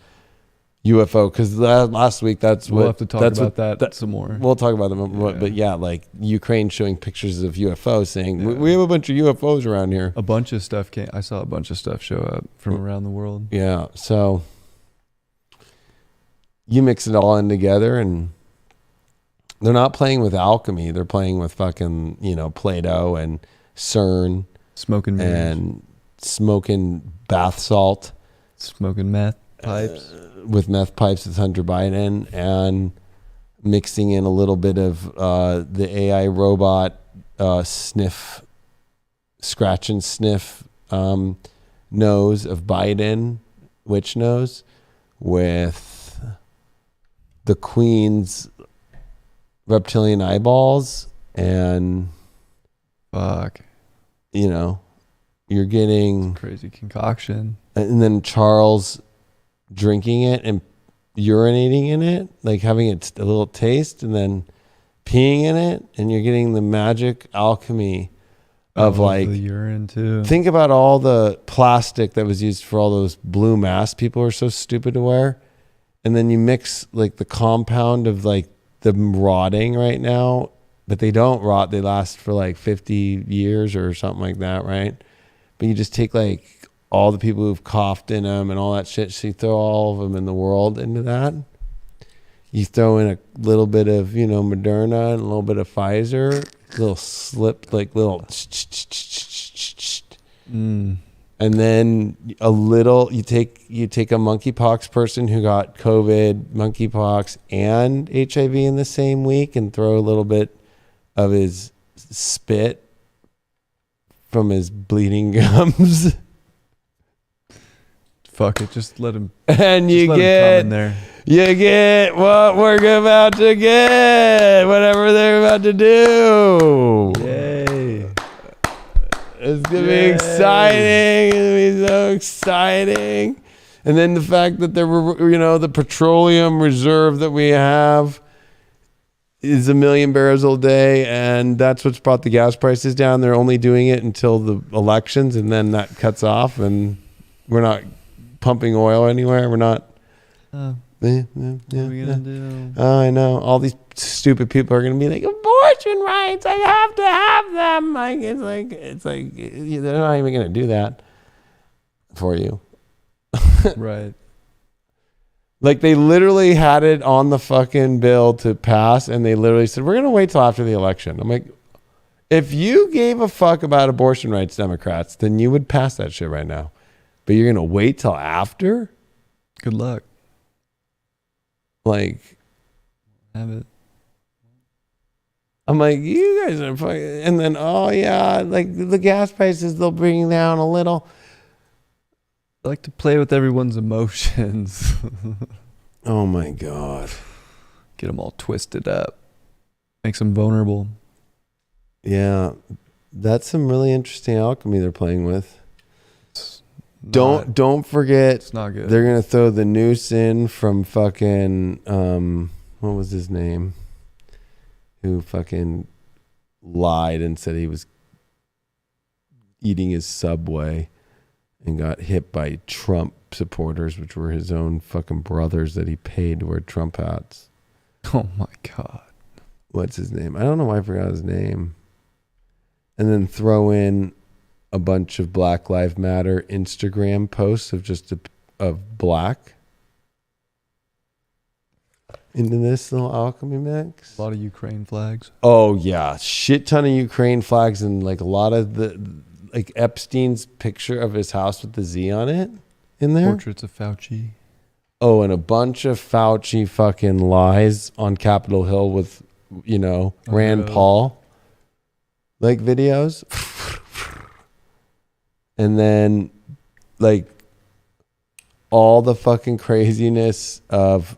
UFO. Because last week, we'll have to talk about that some more. We'll talk about them, but yeah, like Ukraine showing pictures of UFOs saying we have a bunch of UFOs around here. A bunch of stuff came. I saw a bunch of stuff show up from around the world. Yeah, so. You mix it all in together, and they're not playing with alchemy. They're playing with fucking, Plato and CERN. Smoking mirrors. And smoking bath salt. Smoking meth pipes. With meth pipes with Hunter Biden, and mixing in a little bit of the AI robot scratch and sniff nose of Biden, witch nose, with the Queen's reptilian eyeballs, and fuck, you're getting crazy concoction, and then Charles drinking it and urinating in it, like having it a little taste, and then peeing in it, and you're getting the magic alchemy of like the urine too. Think about all the plastic that was used for all those blue masks people are so stupid to wear. And then you mix like the compound of like them rotting right now, but they don't rot. They last for like 50 years or something like that, right? But you just take like all the people who've coughed in them and all that shit. So you throw all of them in the world into that. You throw in a little bit of, Moderna and a little bit of Pfizer, little slip, like little. And then you take a monkeypox person who got COVID, monkeypox, and HIV in the same week, and throw a little bit of his spit from his bleeding gums. Fuck it, just let him. And you get what we're about to get, whatever they're about to do. Yay. It's going to be exciting. It's going to be so exciting. And then the fact that the petroleum reserve that we have is 1 million barrels a day, and that's what's brought the gas prices down. They're only doing it until the elections, and then that cuts off, and we're not pumping oil anywhere. We're not. What are we gonna do? Oh, I know. All these stupid people are gonna be like, abortion rights, I have to have them. It's like they're not even gonna do that for you. Right. Like they literally had it on the fucking bill to pass, and they literally said, we're going to wait till after the election. I'm like, if you gave a fuck about abortion rights, Democrats, then you would pass that shit right now. But you're going to wait till after? Good luck. Like, Have it. I'm like, you guys are fucking, and then, oh yeah, like the gas prices, they'll bring down a little. I like to play with everyone's emotions. Oh my God. Get them all twisted up. Makes them vulnerable. Yeah. That's some really interesting alchemy they're playing with. Don't forget. It's not good. They're going to throw the noose in from fucking, what was his name? Who fucking lied and said he was eating his Subway and got hit by Trump supporters, which were his own fucking brothers that he paid to wear Trump hats. Oh my God. What's his name? I don't know why I forgot his name. And then throw in a bunch of Black Lives Matter Instagram posts of just of black into this little alchemy mix. A lot of Ukraine flags. Oh yeah, shit ton of Ukraine flags and like a lot of the like Epstein's picture of his house with the Z on it in there. Portraits of Fauci. Oh, and a bunch of Fauci fucking lies on Capitol Hill with, you know, Rand Paul like videos. And then like all the fucking craziness of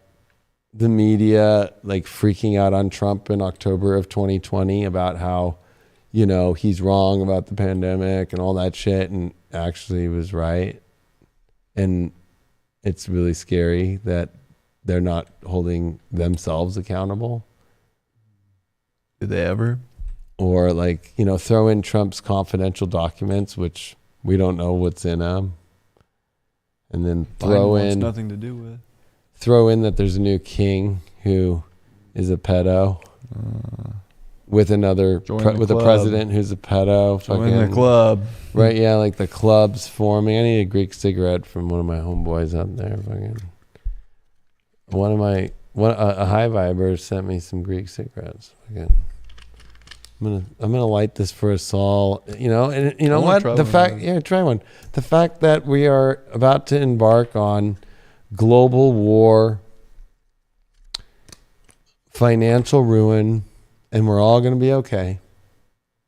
the media like freaking out on Trump in October of 2020 about how, you know, he's wrong about the pandemic and all that shit and actually was right. And it's really scary that they're not holding themselves accountable. Did they ever? Or like, you know, throw in Trump's confidential documents, which we don't know what's in them. And then throw in nothing to do with. Throw in that there's a new king who is a pedo with another with a president who's a pedo. Join the club, right? Yeah, like the club's forming. I need a Greek cigarette from one of my homeboys out there. Fucking a high viber sent me some Greek cigarettes. Fucking, I'm gonna light this for us all. You know, and you know what? The fact, try one. The fact that we are about to embark on global war, financial ruin, and we're all going to be okay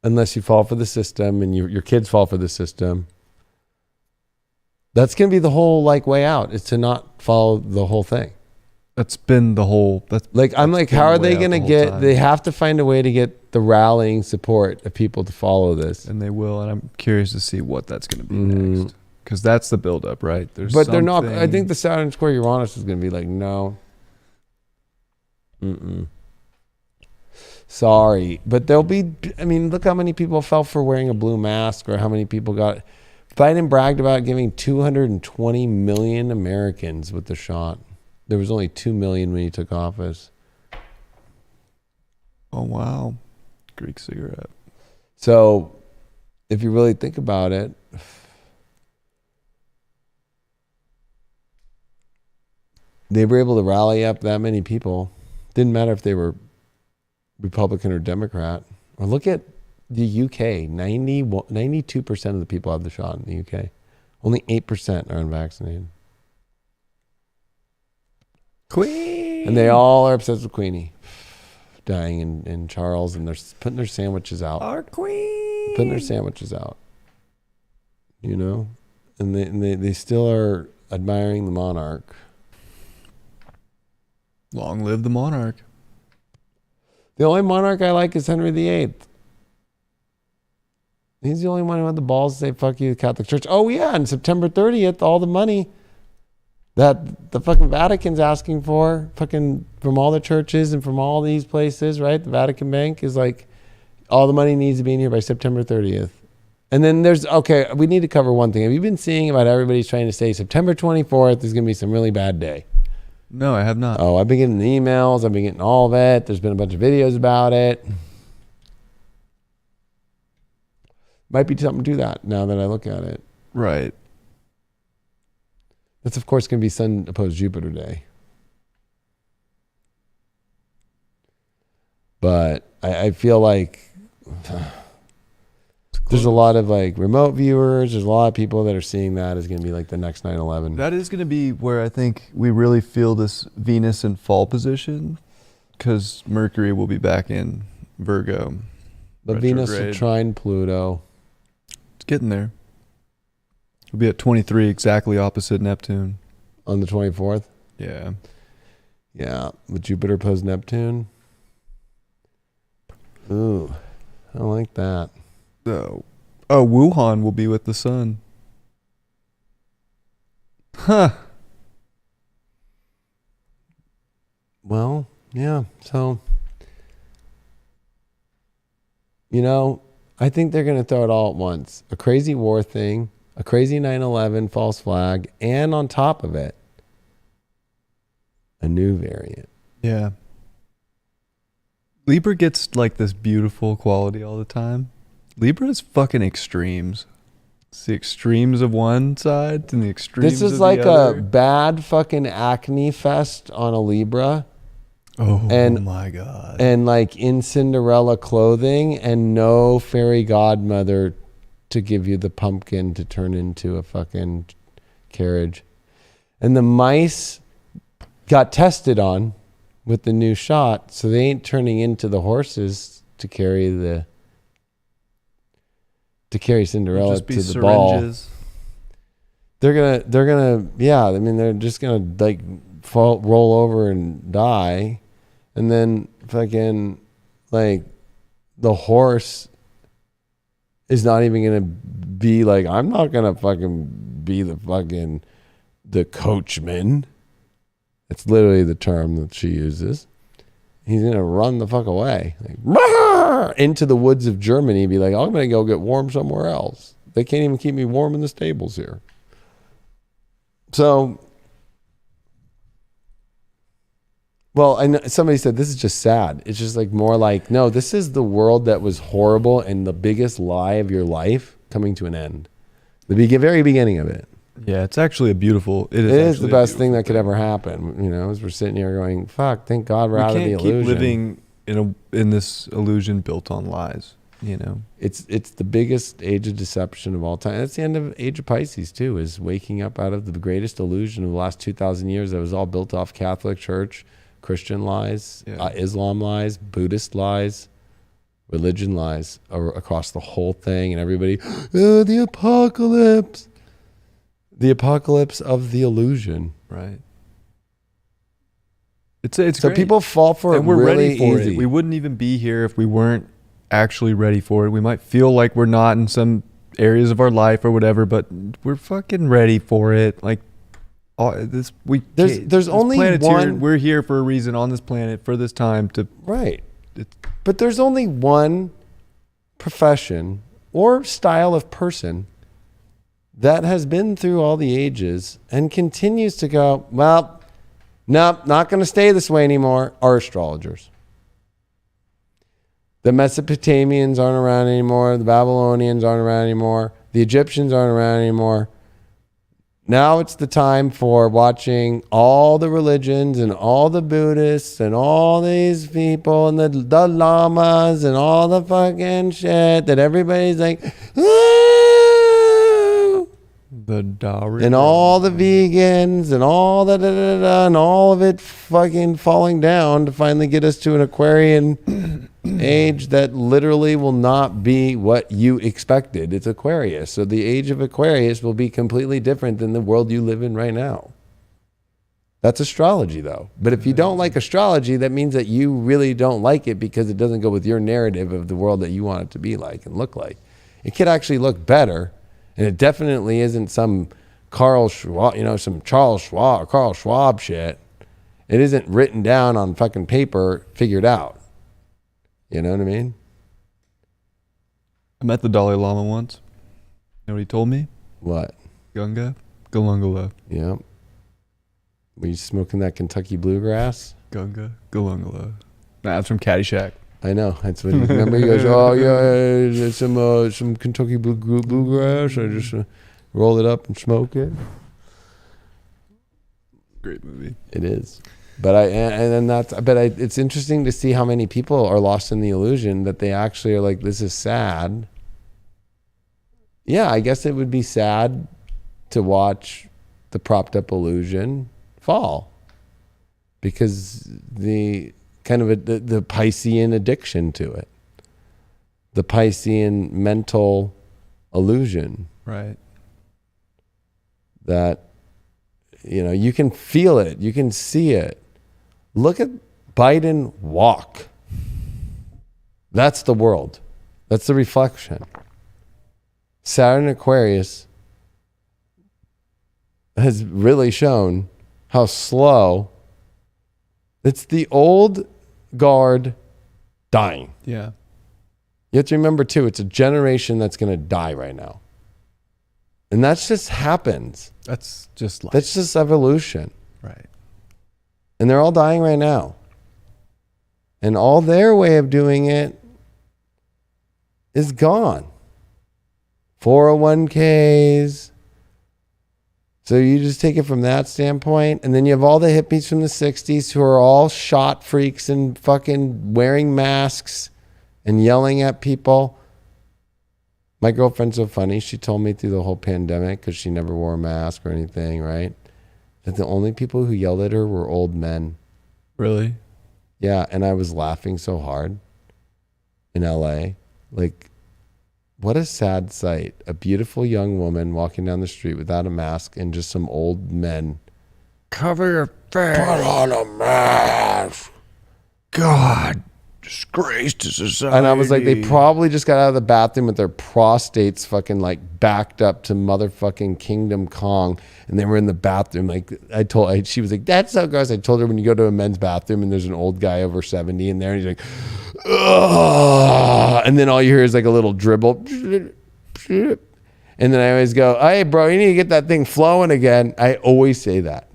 unless you fall for the system and your kids fall for the system. That's going to be the whole like way out, is to not follow the whole thing. That's been the whole. I'm like, how are they going to get? They have to find a way to get the rallying support of people to follow this, and they will. And I'm curious to see what that's going to be next. Because that's the buildup, right? They're not. I think the Saturn square Uranus is going to be like, no. Sorry. But there'll be, I mean, look how many people fell for wearing a blue mask, or how many people got. Biden bragged about giving 220 million Americans with the shot. There was only 2 million when he took office. Oh, wow. Greek cigarette. So if you really think about it, they were able to rally up that many people. Didn't matter if they were Republican or Democrat. Or look at the UK. 92% of the people have the shot in the UK. Only 8% are unvaccinated. Queen! And they all are obsessed with Queenie. Dying in Charles, and they're putting their sandwiches out. Our queen! Putting their sandwiches out. You know? And they still are admiring the monarch. Long live the monarch. The only monarch I like is Henry VIII. He's the only one who had the balls to say, fuck you, the Catholic Church. Oh, yeah, on September 30th, all the money that the fucking Vatican's asking for, fucking from all the churches and from all these places, right? The Vatican Bank is like, all the money needs to be in here by September 30th. And then we need to cover one thing. Have you been seeing about everybody's trying to say September 24th is going to be some really bad day? No, I have not. Oh, I've been getting the emails. I've been getting all of it. There's been a bunch of videos about it. Might be something to that now that I look at it. Right. That's, of course, going to be Sun opposed Jupiter day. But I feel like there's a lot of like remote viewers. There's a lot of people that are seeing that as going to be like the next 9/11. That is going to be where I think we really feel this Venus in fall position, because Mercury will be back in Virgo. But Venus will trine Pluto. It's getting there. It'll be at 23, exactly opposite Neptune. On the 24th? Yeah. Yeah, with Jupiter opposed Neptune. Ooh, I don't like that. Oh, Wuhan will be with the sun. Huh. Well, yeah, so, you know, I think they're going to throw it all at once. A crazy war thing, a crazy 9/11 false flag, and on top of it, a new variant. Yeah. Libra gets like this beautiful quality all the time. Libra is fucking extremes. It's the extremes of one side and the extremes of the other. This is like a bad fucking acne fest on a Libra. Oh my God. And like in Cinderella clothing and no fairy godmother to give you the pumpkin to turn into a fucking carriage. And the mice got tested on with the new shot, so they ain't turning into the horses to carry Cinderella to the syringes. Ball. They're gonna yeah, I mean they're just gonna like roll over and die, and then fucking like the horse is not even gonna be like, I'm not gonna fucking be the coachman. It's literally the term that she uses. He's going to run the fuck away. Like, into the woods of Germany, be like, I'm going to go get warm somewhere else. They can't even keep me warm in the stables here. So, well, I know somebody said this is just sad. It's just like more like, no, this is the world that was horrible and the biggest lie of your life coming to an end. The very beginning of it. Yeah, it's actually a beautiful. It is the best thing that could ever happen. You know, as we're sitting here going, "Fuck! Thank God we're out of the illusion." We can't keep living in this illusion built on lies. You know, it's the biggest age of deception of all time. That's the end of Age of Pisces too. Is waking up out of the greatest illusion of the last 2,000 years that was all built off Catholic Church, Christian lies, Islam lies, Buddhist lies, religion lies across the whole thing, and everybody, the apocalypse. The apocalypse of the illusion. Right. It's so great. People fall for and it we're really ready for easy. It. We wouldn't even be here if we weren't actually ready for it. We might feel like we're not in some areas of our life or whatever, but we're fucking ready for it. Like there's only one. We're here for a reason on this planet for this time to. Right. But there's only one profession or style of person that has been through all the ages and continues to go, well, nope, not going to stay this way anymore, are astrologers. The Mesopotamians aren't around anymore. The Babylonians aren't around anymore. The Egyptians aren't around anymore. Now it's the time for watching all the religions and all the Buddhists and all these people and the llamas and all the fucking shit that everybody's like, the Dari and all the vegans and all the and all of it fucking falling down to finally get us to an Aquarian age that literally will not be what you expected. It's Aquarius. So the age of Aquarius will be completely different than the world you live in right now. That's astrology though. But if you don't like astrology, that means that you really don't like it because it doesn't go with your narrative of the world that you want it to be like and look like. It could actually look better. And it definitely isn't some Carl Schwab, some Carl Schwab shit. It isn't written down on fucking paper, figured out. You know what I mean? I met the Dalai Lama once. You know what he told me? What? Gunga Galungala. Yeah. Were you smoking that Kentucky bluegrass? Gunga Galungala. Nah, that's from Caddyshack. I know. That's what he, remember he goes, oh yeah, some Kentucky bluegrass. I just roll it up and smoke it. Great movie. It is. It's interesting to see how many people are lost in the illusion that they actually are like, this is sad. Yeah, I guess it would be sad to watch the propped up illusion fall, because the kind of the Piscean addiction to it, the Piscean mental illusion, Right. that, you can feel it, you can see it. Look at Biden walk. That's the world. That's the reflection. Saturn Aquarius has really shown how slow. It's the old guard dying. Yeah. You have to remember too, it's a generation that's going to die right now. And that's just happens. That's just life. That's just evolution. Right. And they're all dying right now. And all their way of doing it is gone. 401ks. So you just take it from that standpoint. And then you have all the hippies from the 60s who are all shot freaks and fucking wearing masks and yelling at people. My girlfriend's so funny. She told me through the whole pandemic, because she never wore a mask or anything, right, that the only people who yelled at her were old men. Really? Yeah, and I was laughing so hard in LA. Like, what a sad sight. A beautiful young woman walking down the street without a mask and just some old men. Cover your face. Put on a mask. God. Disgrace to society. And I was like, they probably just got out of the bathroom with their prostates fucking like backed up to motherfucking Kingdom Kong, and they were in the bathroom. Like she was like, that's so gross. I told her, when you go to a men's bathroom and there's an old guy over 70 in there, and he's like, ugh, and then all you hear is like a little dribble, and then I always go, hey bro, you need to get that thing flowing again. I always say that.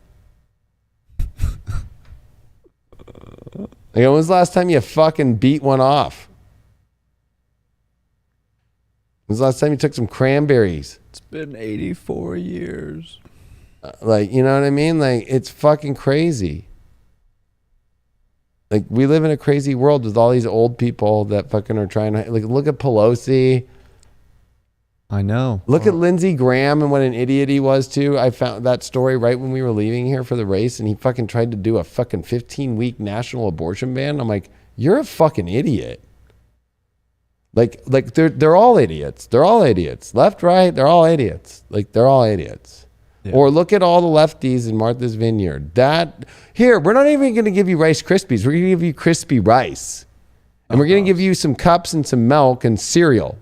Like, when was the last time you fucking beat one off? When was the last time you took some cranberries? It's been 84 years. Like, you know what I mean? Like, it's fucking crazy. Like, we live in a crazy world with all these old people that fucking are trying to, like, look at Pelosi. I know. Look at Lindsey Graham and what an idiot he was too. I found that story right when we were leaving here for the race, and he fucking tried to do a fucking 15-week national abortion ban. I'm like, you're a fucking idiot. Like they're all idiots. They're all idiots. Left, right, they're all idiots. Like, they're all idiots. Yeah. Or look at all the lefties in Martha's Vineyard. Here, we're not even going to give you Rice Krispies. We're going to give you crispy rice. And we're going to give you some cups and some milk and cereal.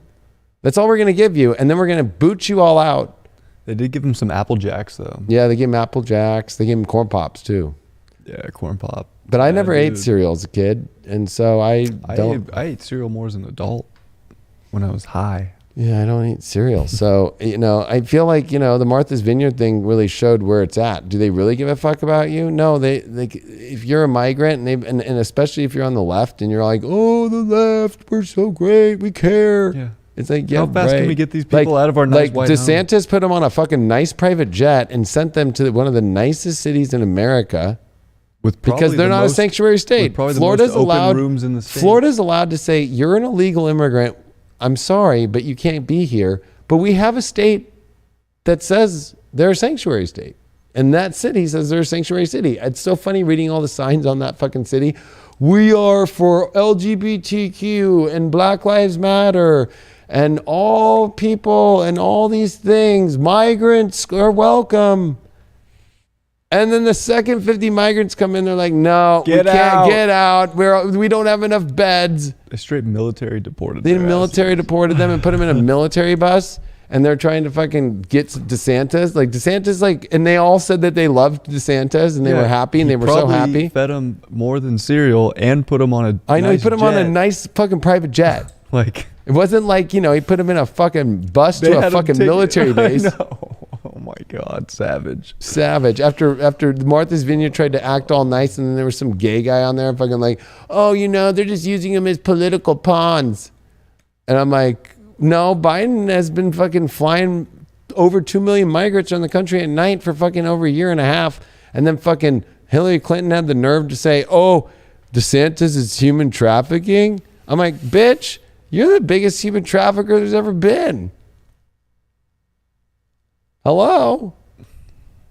That's all we're going to give you. And then we're going to boot you all out. They did give him some Apple Jacks, though. Yeah, they gave him Apple Jacks. They gave him Corn Pops, too. Yeah, Corn Pop. But I never ate cereal as a kid. And so I ate cereal more as an adult when I was high. Yeah, I don't eat cereal. So, I feel like, the Martha's Vineyard thing really showed where it's at. Do they really give a fuck about you? No, they if you're a migrant, and especially if you're on the left and you're like, oh, the left, we're so great, we care. Yeah. It's like, how fast can we get these people out of our nice white DeSantis home? Put them on a fucking nice private jet and sent them to one of the nicest cities in America, because they're not a sanctuary state. Florida's allowed rooms in the state. Florida's allowed to say, you're an illegal immigrant. I'm sorry, but you can't be here. But we have a state that says they're a sanctuary state. And that city says they're a sanctuary city. It's so funny reading all the signs on that fucking city. We are for LGBTQ and Black Lives Matter and all people and all these things. Migrants are welcome. And then the second 50 migrants come in, they're like, no, we can't get out. We don't have enough beds. They straight military deported them. They military deported them and put them in a military bus. And they're trying to fucking get DeSantis, and they all said that they loved DeSantis and they were happy and they were so happy. Fed them more than cereal and put them on a I know, he put them on a nice fucking private jet. Like, it wasn't like, he put them in a fucking bus to a fucking military base. I know. Oh my God, savage. After Martha's Vineyard tried to act all nice, and then there was some gay guy on there fucking like, oh, they're just using them as political pawns. And I'm like, no, Biden has been fucking flying over 2 million migrants on the country at night for fucking over a year and a half, and then fucking Hillary Clinton had the nerve to say, oh, DeSantis is human trafficking. I'm like, bitch, you're the biggest human trafficker there's ever been. Hello?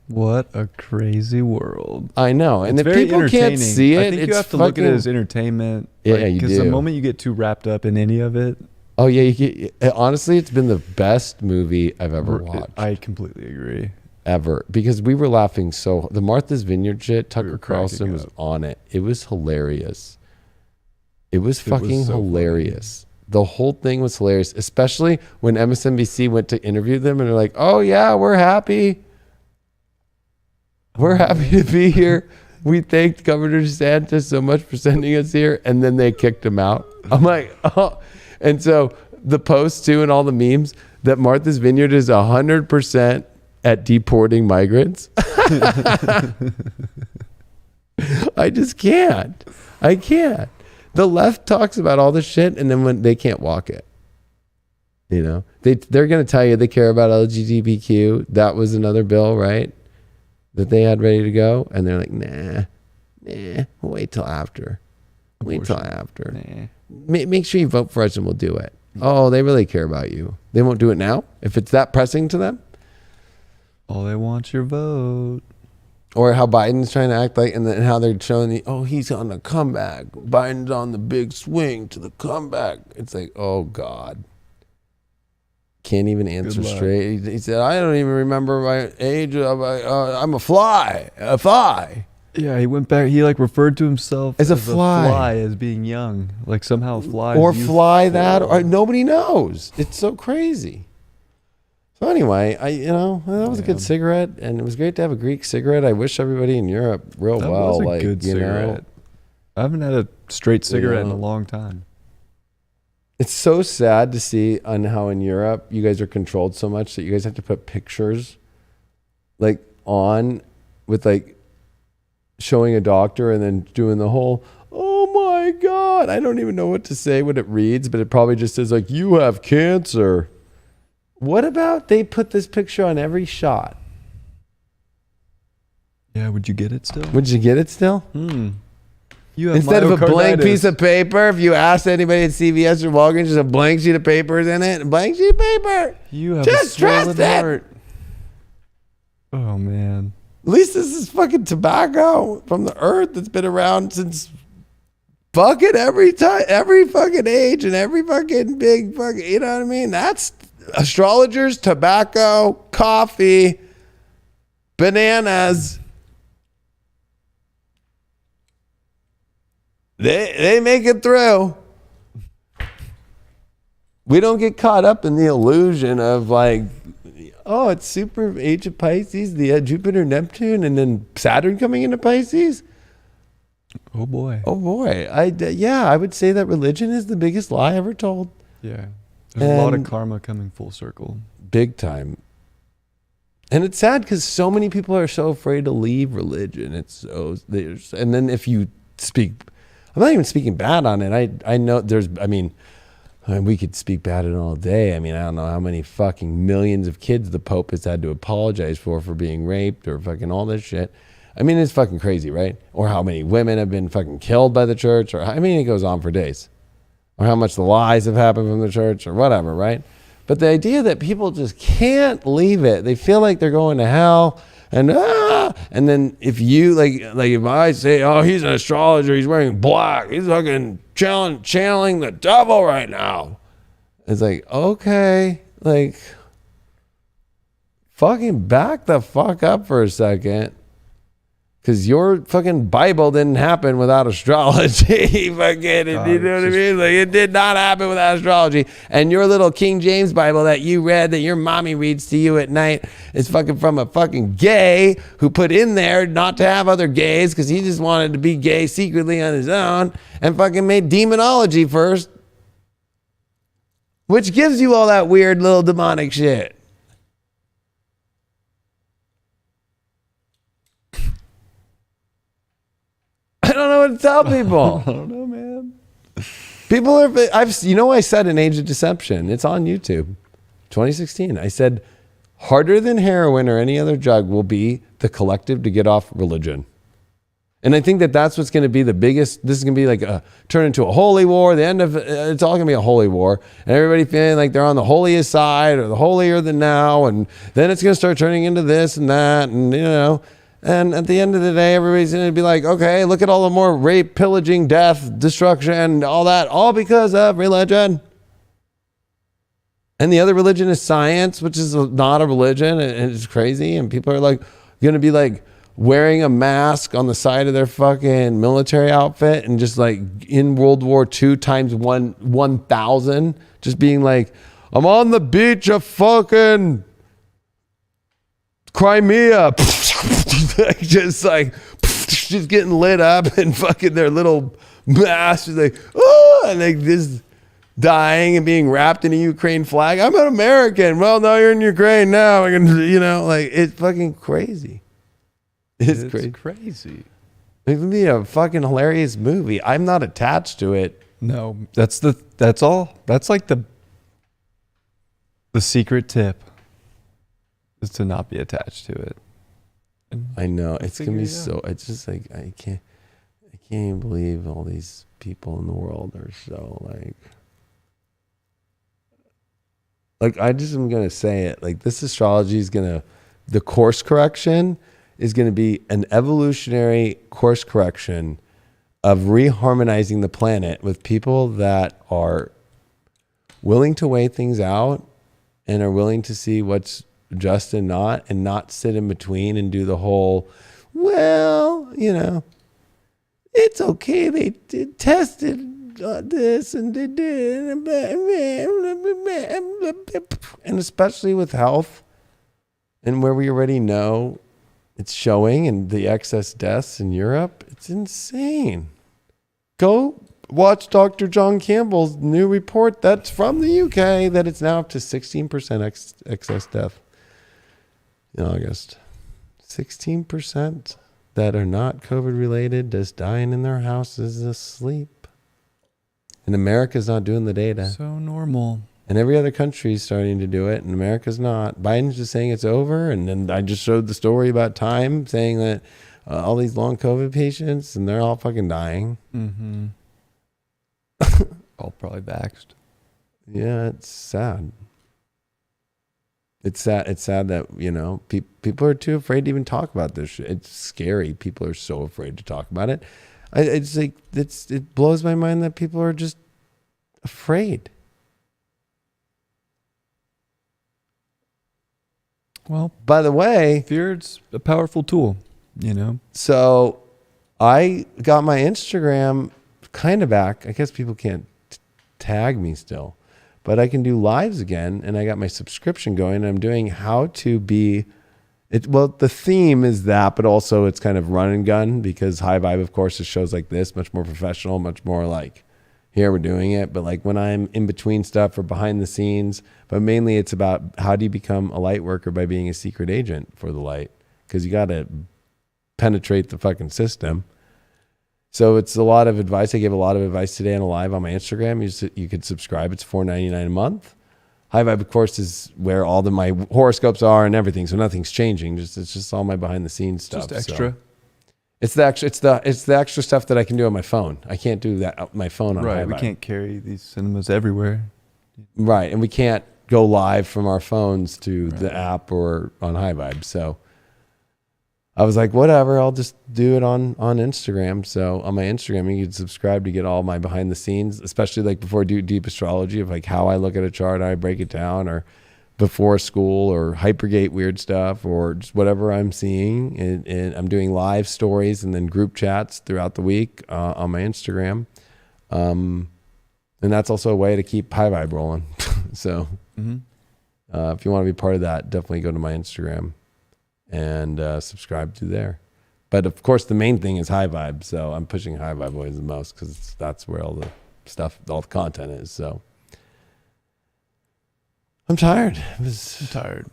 What a crazy world. I know. And It's if very people can't see it, I think it's you have to look at it as entertainment. Yeah, you Because the do. moment you get too wrapped up in any of it, oh, yeah. Honestly, it's been the best movie I've ever watched. I completely agree. Ever. Because we were laughing so... The Martha's Vineyard shit, Tucker were Carlson cracking was up. on it. It was hilarious. It was It was fucking so hilarious. The whole thing was hilarious, especially when MSNBC went to interview them and they're like, oh, yeah, we're happy. We're happy to be here. We thanked Governor DeSantis so much for sending us here. And then they kicked him out. I'm like, oh. And so the posts too and all the memes that Martha's Vineyard is 100% at deporting migrants. I just can't. I can't. The left talks about all this shit and then when they can't walk it. You know, they're going to tell you they care about LGBTQ. That was another bill, right? That they had ready to go. And they're like, nah, we'll wait till after. Wait till after. Nah. Make sure you vote for us and we'll do it. Oh, they really care about you. They won't do it now? If it's that pressing to them? All they want your vote. Or how Biden's trying to act like, and then how they're showing he's on the comeback. Biden's on the big swing to the comeback. It's like, oh God. Can't even answer straight. He said, I don't even remember my age. I'm a fly. A fly. Yeah, he went back. He referred to himself As a fly. as being young. Like somehow flies. Or fly that. Or nobody knows. It's so crazy. So anyway, that was a good cigarette, and it was great to have a Greek cigarette. I wish everybody in Europe real That well. was a good cigarette. I haven't had a straight cigarette in a long time. It's so sad to see on how in Europe you guys are controlled so much that you guys have to put pictures on with showing a doctor and then doing the whole, oh my God, I don't even know what to say when it reads, but it probably just says you have cancer. What about they put this picture on every shot? Yeah, would you get it still? Would you get it still? You have Instead of a blank myocarditis. piece of paper, if you asked anybody at CVS or Walgreens, just a blank sheet of paper is in it. A blank sheet of paper. You have Just a swollen trust it. heart. Oh man. At least this is fucking tobacco from the earth that's been around since fucking every fucking age and every fucking big fucking, you know what I mean? That's astrologers, tobacco, coffee, bananas. They make it through. We don't get caught up in the illusion of it's super age of Pisces, the Jupiter, Neptune, and then Saturn coming into Pisces. Oh boy. Oh boy. I would say that religion is the biggest lie ever told. Yeah. There's a lot of And- karma coming full circle. Big time. And it's sad because so many people are so afraid to leave religion. And then if you speak, I'm not even speaking bad on it. I know we could speak bad on it all day. I mean, I don't know how many fucking millions of kids the Pope has had to apologize for being raped or fucking all this shit. I mean, it's fucking crazy, right? Or how many women have been fucking killed by the church, it goes on for days. Or how much the lies have happened from the church or whatever, right? But the idea that people just can't leave it, they feel like they're going to hell, and then if you if I say, oh, he's an astrologer, he's wearing black, he's fucking channeling the devil right now. It's okay, fucking back the fuck up for a second. Because your fucking Bible didn't happen without astrology. You know what I mean? It did not happen without astrology. And your little King James Bible that you read, that your mommy reads to you at night, is fucking from a fucking gay who put in there not to have other gays because he just wanted to be gay secretly on his own and fucking made demonology first, which gives you all that weird little demonic shit. I don't know what to tell people. I don't know, man. People are, I said in Age of Deception, it's on YouTube, 2016. I said, harder than heroin or any other drug will be the collective to get off religion. And I think that that's what's going to be the biggest. This is going to be like turn into a holy war. The end of it's all going to be a holy war, and everybody feeling like they're on the holiest side or the holier than now. And then it's going to start turning into this and that, and And at the end of the day, everybody's going to be like, okay, look at all the more rape, pillaging, death, destruction, all that, all because of religion. And the other religion is science, which is not a religion, and it's crazy. And people are like going to be like wearing a mask on the side of their fucking military outfit and just like in World War II times 1,000, just being like, I'm on the beach of fucking Crimea. just getting lit up and fucking their little mask is like, oh, and like this dying and being wrapped in a Ukraine flag. I'm an American. Well, no, you're in Ukraine now. I can, like it's fucking crazy. It's crazy. It would be a fucking hilarious movie. I'm not attached to it. No, that's all. That's like the secret tip is to not be attached to it. I know it's gonna be so. It's just like I can't even believe all these people in the world are so like I just am gonna say it. Like this astrology is the course correction is gonna be an evolutionary course correction of reharmonizing the planet with people that are willing to weigh things out and are willing to see what's just and not sit in between and do the whole, well, it's okay. They tested this and they did. And especially with health and where we already know it's showing and the excess deaths in Europe, it's insane. Go watch Dr. John Campbell's new report that's from the UK that it's now up to 16% excess death in August. 16% that are not COVID related, just dying in their houses asleep. And America's not doing the data. So normal. And every other country is starting to do it, and America's not. Biden's just saying it's over, and then I just showed the story about Time saying that all these long COVID patients, and they're all fucking dying. Mm-hmm. All probably vaxxed. Yeah, it's sad. It's sad. It's sad that people are too afraid to even talk about this shit. It's scary. People are so afraid to talk about it. It's like it blows my mind that people are just afraid. Well, by the way, fear's a powerful tool, So I got my Instagram kind of back. I guess people can't tag me still, but I can do lives again. And I got my subscription going, and I'm doing how to be it. Well, the theme is that, but also it's kind of run and gun because High Vibe, of course, is shows like this, much more professional, much more like here we're doing it. But like when I'm in between stuff or behind the scenes, but mainly it's about how do you become a light worker by being a secret agent for the light? Because you got to penetrate the fucking system. So it's a lot of advice. I gave a lot of advice today on a live on my Instagram. You could subscribe. It's $4.99 a month. High Vibe, of course, is where all my horoscopes are and everything. So nothing's changing. It's just all my behind the scenes stuff. Just extra. So it's the extra stuff that I can do on my phone. I can't do that on my phone on High Vibe. We can't carry these cinemas everywhere. Right, and we can't go live from our phones to the app or on High Vibe. So I was like, whatever, I'll just do it on Instagram. So on my Instagram, you can subscribe to get all my behind the scenes, especially like before I do deep astrology of like how I look at a chart, how I break it down, or before school or Hypergate weird stuff or just whatever I'm seeing. And I'm doing live stories and then group chats throughout the week on my Instagram. And that's also a way to keep High Vibe rolling. So if you want to be part of that, definitely go to my Instagram and subscribe to there. But of course, the main thing is High Vibe. So I'm pushing High Vibe always the most because that's where all the stuff, all the content is. So I'm tired. I'm tired.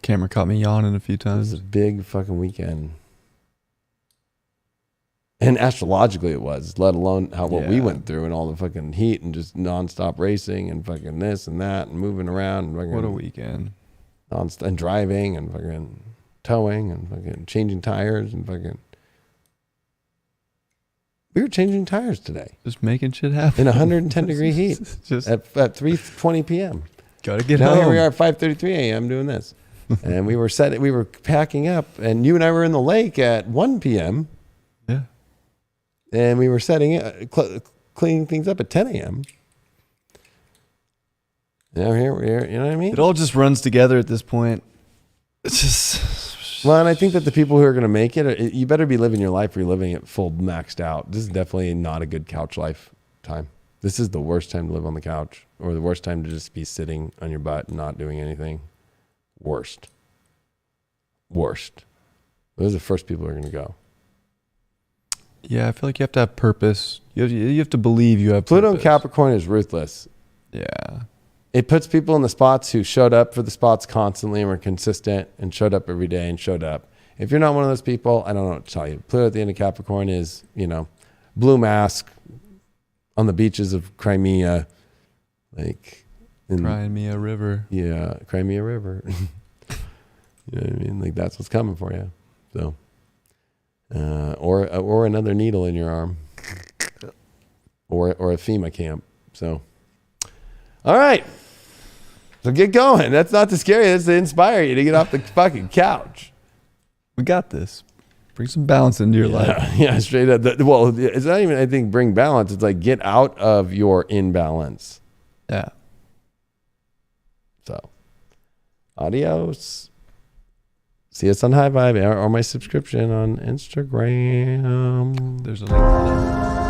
Camera caught me yawning a few times. It was a big fucking weekend. And astrologically it was, let alone what we went through and all the fucking heat and just nonstop racing and fucking this and that and moving around. And fucking what a weekend. And driving and fucking towing and fucking changing tires and fucking We were changing tires today Just making shit happen. in 110 degree heat Just at 3:20 p.m. gotta get Now home. here we are at 5:33 a.m. doing this. And we were packing up, and you and I were in the lake at 1 p.m. Yeah. And we were cleaning things up at 10 a.m. Now here we are, you know what I mean? It all just runs together at this point. It's just... Well, and I think that the people who are going to make it, you better be living your life or you're living it full maxed out. This is definitely not a good couch life time. This is the worst time to live on the couch, or the worst time to just be sitting on your butt and not doing anything. Worst. Those are the first people who are going to go. Yeah, I feel like you have to have purpose. You have to believe you have Pluto in purpose. Capricorn is ruthless. Yeah. It puts people in the spots who showed up for the spots constantly and were consistent and showed up every day and showed up. If you're not one of those people, I don't know what to tell you. Pluto at the end of Capricorn is, blue mask on the beaches of Crimea, like Crimea River. Yeah, Crimea River. You know what I mean? Like that's what's coming for you. So, or another needle in your arm, or a FEMA camp. So, all right. So get going. That's not to scare you. That's to inspire you to get off the fucking couch. We got this. Bring some balance into your life. Yeah, straight up. Well, it's not even, I think, bring balance. It's like get out of your imbalance. Yeah. So, adios. See us on High Vibe or my subscription on Instagram. There's a link for that.